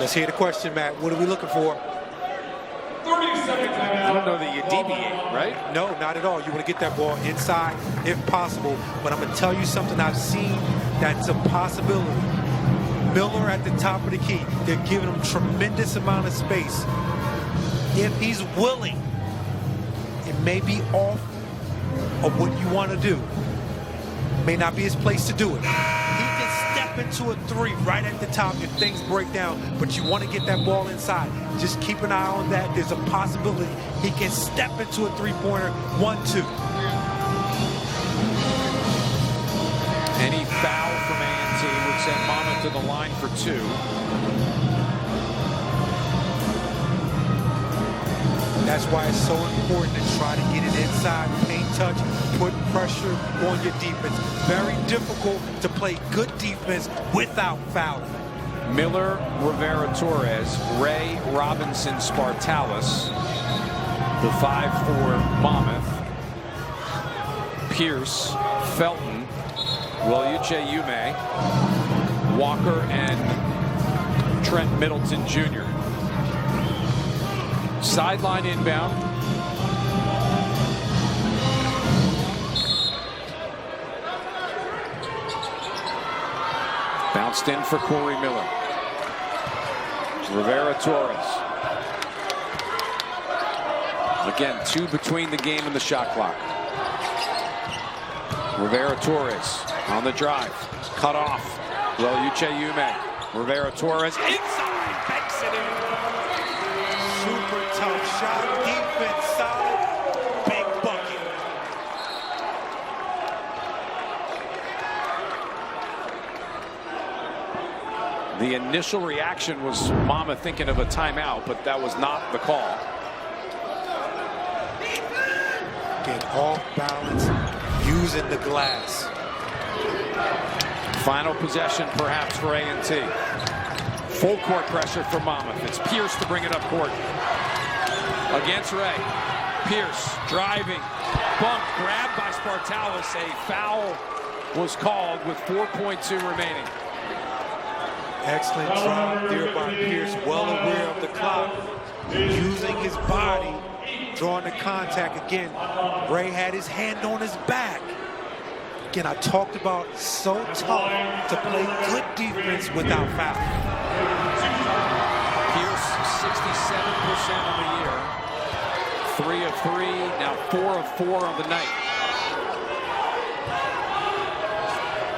Let's hear the question, Matt. What are we looking for? 30-second timeout. I don't know that you deviate, right? No, not at all. You want to get that ball inside if possible. But I'm going to tell you something I've seen that's a possibility. Miller at the top of the key. They're giving him tremendous amount of space. If he's willing, it may be off of what you want to do. May not be his place to do it. He can step into a three right at the top if things break down, but you want to get that ball inside. Just keep an eye on that. There's a possibility he can step into a three-pointer, 1-2. Any foul from A&T would send Monmouth to the line for 2. That's why it's so important to try to get it inside, paint touch, put pressure on your defense. Very difficult to play good defense without fouling. Miller, Rivera Torres, Ray, Robinson, Spartalis, the 5 for Monmouth. Pierce, Felton, Welyuche Yume, Walker, and Trent Middleton Jr. Sideline inbound. Bounced in for Corey Miller. Rivera Torres. Again, 2 between the game and the shot clock. Rivera Torres on the drive. Cut off. Welyuche Yume. Rivera Torres inside. Banks it in. Super tough shot, defense solid, big bucket. The initial reaction was Monmouth thinking of a timeout, but that was not the call. Get off balance, using the glass. Final possession perhaps for A&T. Full court pressure for Monmouth. It's Pierce to bring it up court. Against Ray. Pierce driving. Bump grabbed by Spartalis. A foul was called with 4.2 remaining. Excellent drive there by Pierce, well aware of the clock, using his body, drawing the contact again. Ray had his hand on his back. Again, I talked about so tough to play good defense without foul. Pierce, 67% on the year. 3 of 3, now 4 of 4 on the night.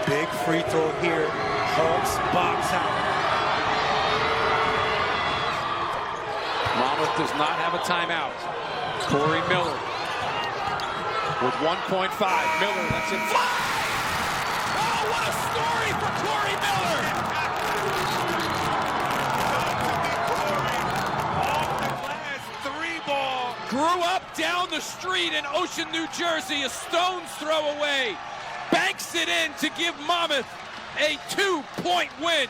Big free throw here. Hawks box out. Monmouth does not have a timeout. Corey Miller with 1.5. Miller lets it fly. Oh, what a story for Corey Miller. Last 3 ball. Grew up down the street in Ocean, New Jersey, a stone's throw away. Banks it in to give Monmouth a 2-point win.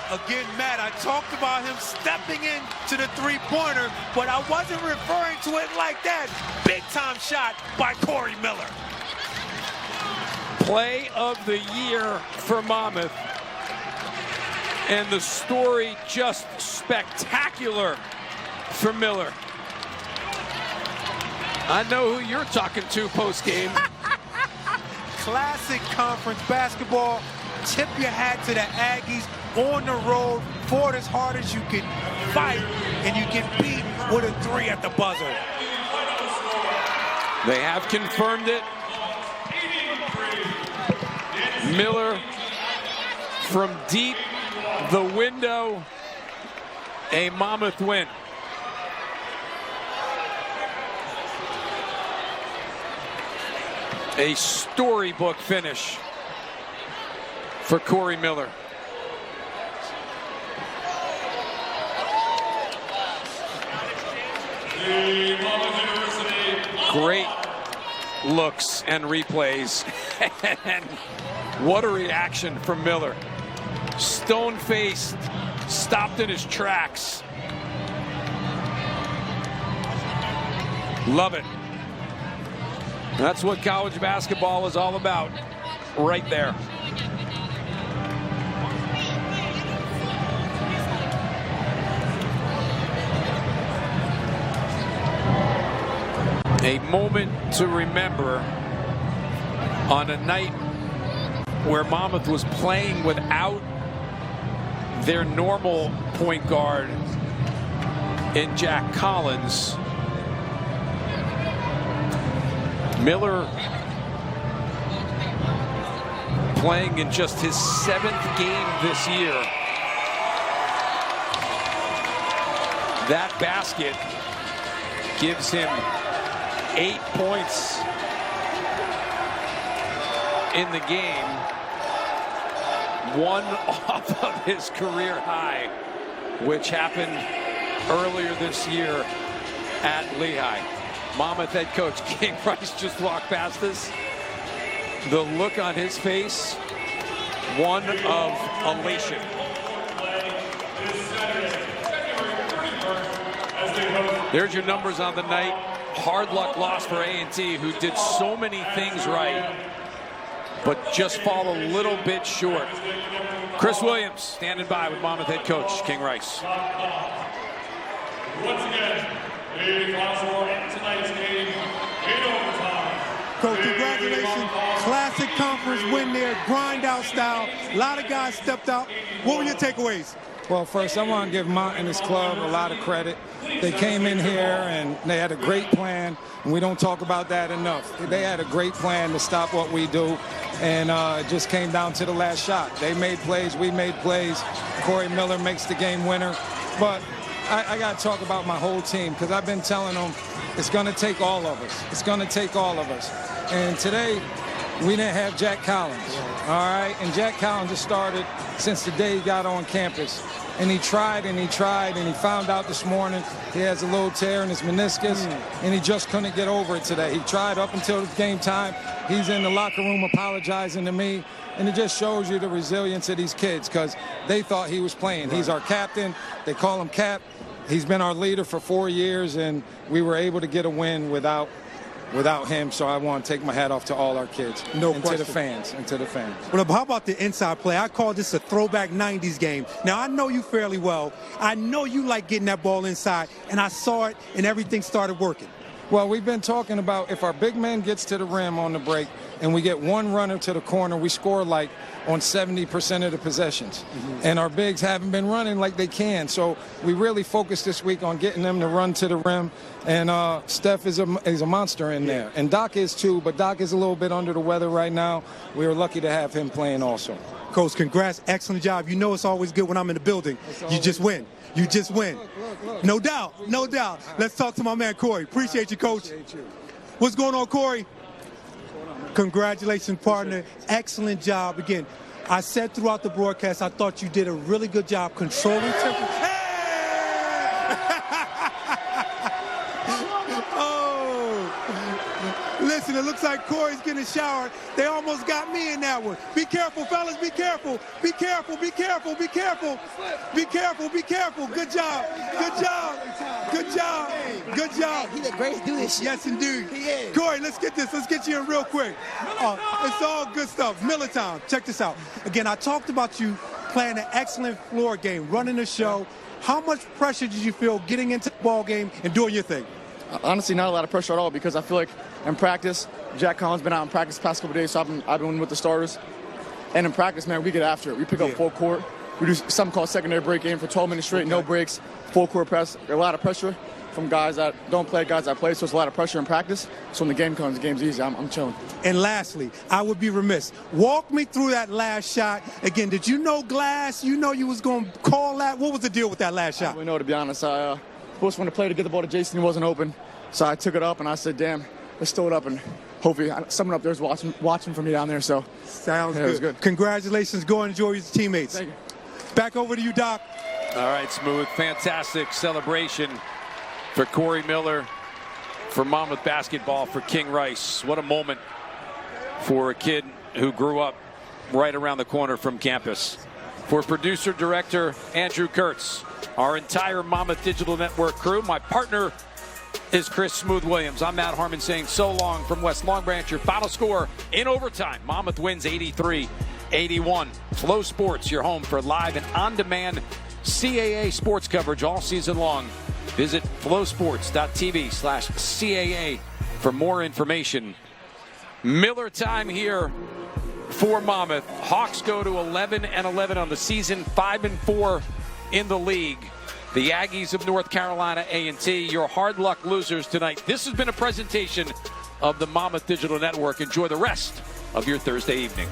Again, Matt, I talked about him stepping in to the three-pointer, but I wasn't referring to it like that. Big-time shot by Corey Miller. Play of the year for Monmouth. And the story just spectacular for Miller. I know who you're talking to post-game. Classic conference basketball. Tip your hat to the Aggies on the road. Fought as hard as you can fight, and you get beat with a 3 at the buzzer. They have confirmed it. Miller from deep the window. A Monmouth win. A storybook finish for Corey Miller. Great looks and replays. And what a reaction from Miller. Stone-faced, stopped in his tracks. Love it. That's what college basketball is all about, right there. A moment to remember on a night where Monmouth was playing without their normal point guard in Jack Collins. Miller playing in just his 7th game this year. That basket gives him 8 points in the game, one off of his career high, which happened earlier this year at Lehigh. Monmouth head coach King Rice just walked past us. The look on his face, one of elation. There's your numbers on the night. Hard luck loss for A&T, who did so many things right, but just fall a little bit short. Chris Williams standing by with Monmouth head coach King Rice. Once again, the final score in tonight's game, in overtime. Coach, congratulations. Classic conference win there, grind out style. A lot of guys stepped out. What were your takeaways? Well, first, I want to give Mont and his club a lot of credit. They came in here and they had a great plan, and we don't talk about that enough. They had a great plan to stop what we do, and it just came down to the last shot. They made plays, we made plays. Corey Miller makes the game winner. But I got to talk about my whole team, because I've been telling them it's going to take all of us. It's going to take all of us. And today, we didn't have Jack Collins, all right? And Jack Collins has started since the day he got on campus. And he tried and he tried, and he found out this morning he has a little tear in his meniscus, and he just couldn't get over it today. He tried up until the game time. He's in the locker room apologizing to me, and it just shows you the resilience of these kids, because they thought he was playing. He's our captain. They call him Cap. He's been our leader for 4 years, and we were able to get a win without him. So I want to take my hat off to all our kids. No and question. to the fans. And to the fans. Well, how about the inside play? I call this a throwback 90s game. Now, I know you fairly well. I know you like getting that ball inside, and I saw it, and everything started working. Well, we've been talking about if our big man gets to the rim on the break and we get one runner to the corner, we score like on 70% of the possessions. And our bigs haven't been running like they can. So we really focused this week on getting them to run to the rim. And Steph is a monster in there. And Doc is too, but Doc is a little bit under the weather right now. We are lucky to have him playing also. Coach, congrats. Excellent job. You know it's always good when I'm in the building. You just win. You just win. Look. No doubt. No doubt. Let's talk to my man, Corey. Appreciate you, Coach. What's going on, Corey? Congratulations, partner. Excellent job. Again, I said throughout the broadcast, I thought you did a really good job controlling temperature. Hey! Oh! Listen, it looks like Corey's getting showered. They almost got me in that one. Be careful, fellas. Be careful. Be careful. Be careful. Be careful. Be careful. Be careful. Good job. Good job. Good job. Good job. He's a great dude. This shit. Yes, indeed. He is. Corey, let's get this. Let's get you in real quick. It's all good stuff. Miller time. Check this out. Again, I talked about you playing an excellent floor game, running the show. How much pressure did you feel getting into the ball game and doing your thing? Honestly, not a lot of pressure at all, because I feel like in practice, Jack Collins been out in practice the past couple days, so I've been with the starters. And in practice, man, we get after it. We pick up full court. We do something called secondary break game for 12 minutes straight, no breaks, full court press. A lot of pressure from guys that don't play, guys that play, so it's a lot of pressure in practice. So when the game comes, the game's easy. I'm chilling. And lastly, I would be remiss. Walk me through that last shot. Again, did you know glass? You know you was going to call that? What was the deal with that last shot? I don't really know, to be honest. I forced one to play to get the ball to Jason. He wasn't open. So I took it up, and I said, damn, let's throw it up, and hopefully someone up there is watching for me down there. So Sounds good. It was good. Congratulations. Go and enjoy your teammates. Thank you. Back over to you, Doc. All right, Smooth. Fantastic celebration for Corey Miller, for Monmouth basketball, for King Rice. What a moment for a kid who grew up right around the corner from campus. For producer director Andrew Kurtz, our entire Monmouth Digital Network crew, my partner is Chris Smooth Williams. I'm Matt Harmon saying so long from West Long Branch. Your final score in overtime: Monmouth wins 83-81. Flow Sports, your home for live and on-demand CAA sports coverage all season long. Visit flowsports.tv/CAA for more information. Miller time here for Monmouth. Hawks go to 11-11 on the season, 5-4 in the league. The Aggies of North Carolina A&T, your hard luck losers tonight. This has been a presentation of the Monmouth Digital Network. Enjoy the rest of your Thursday evening.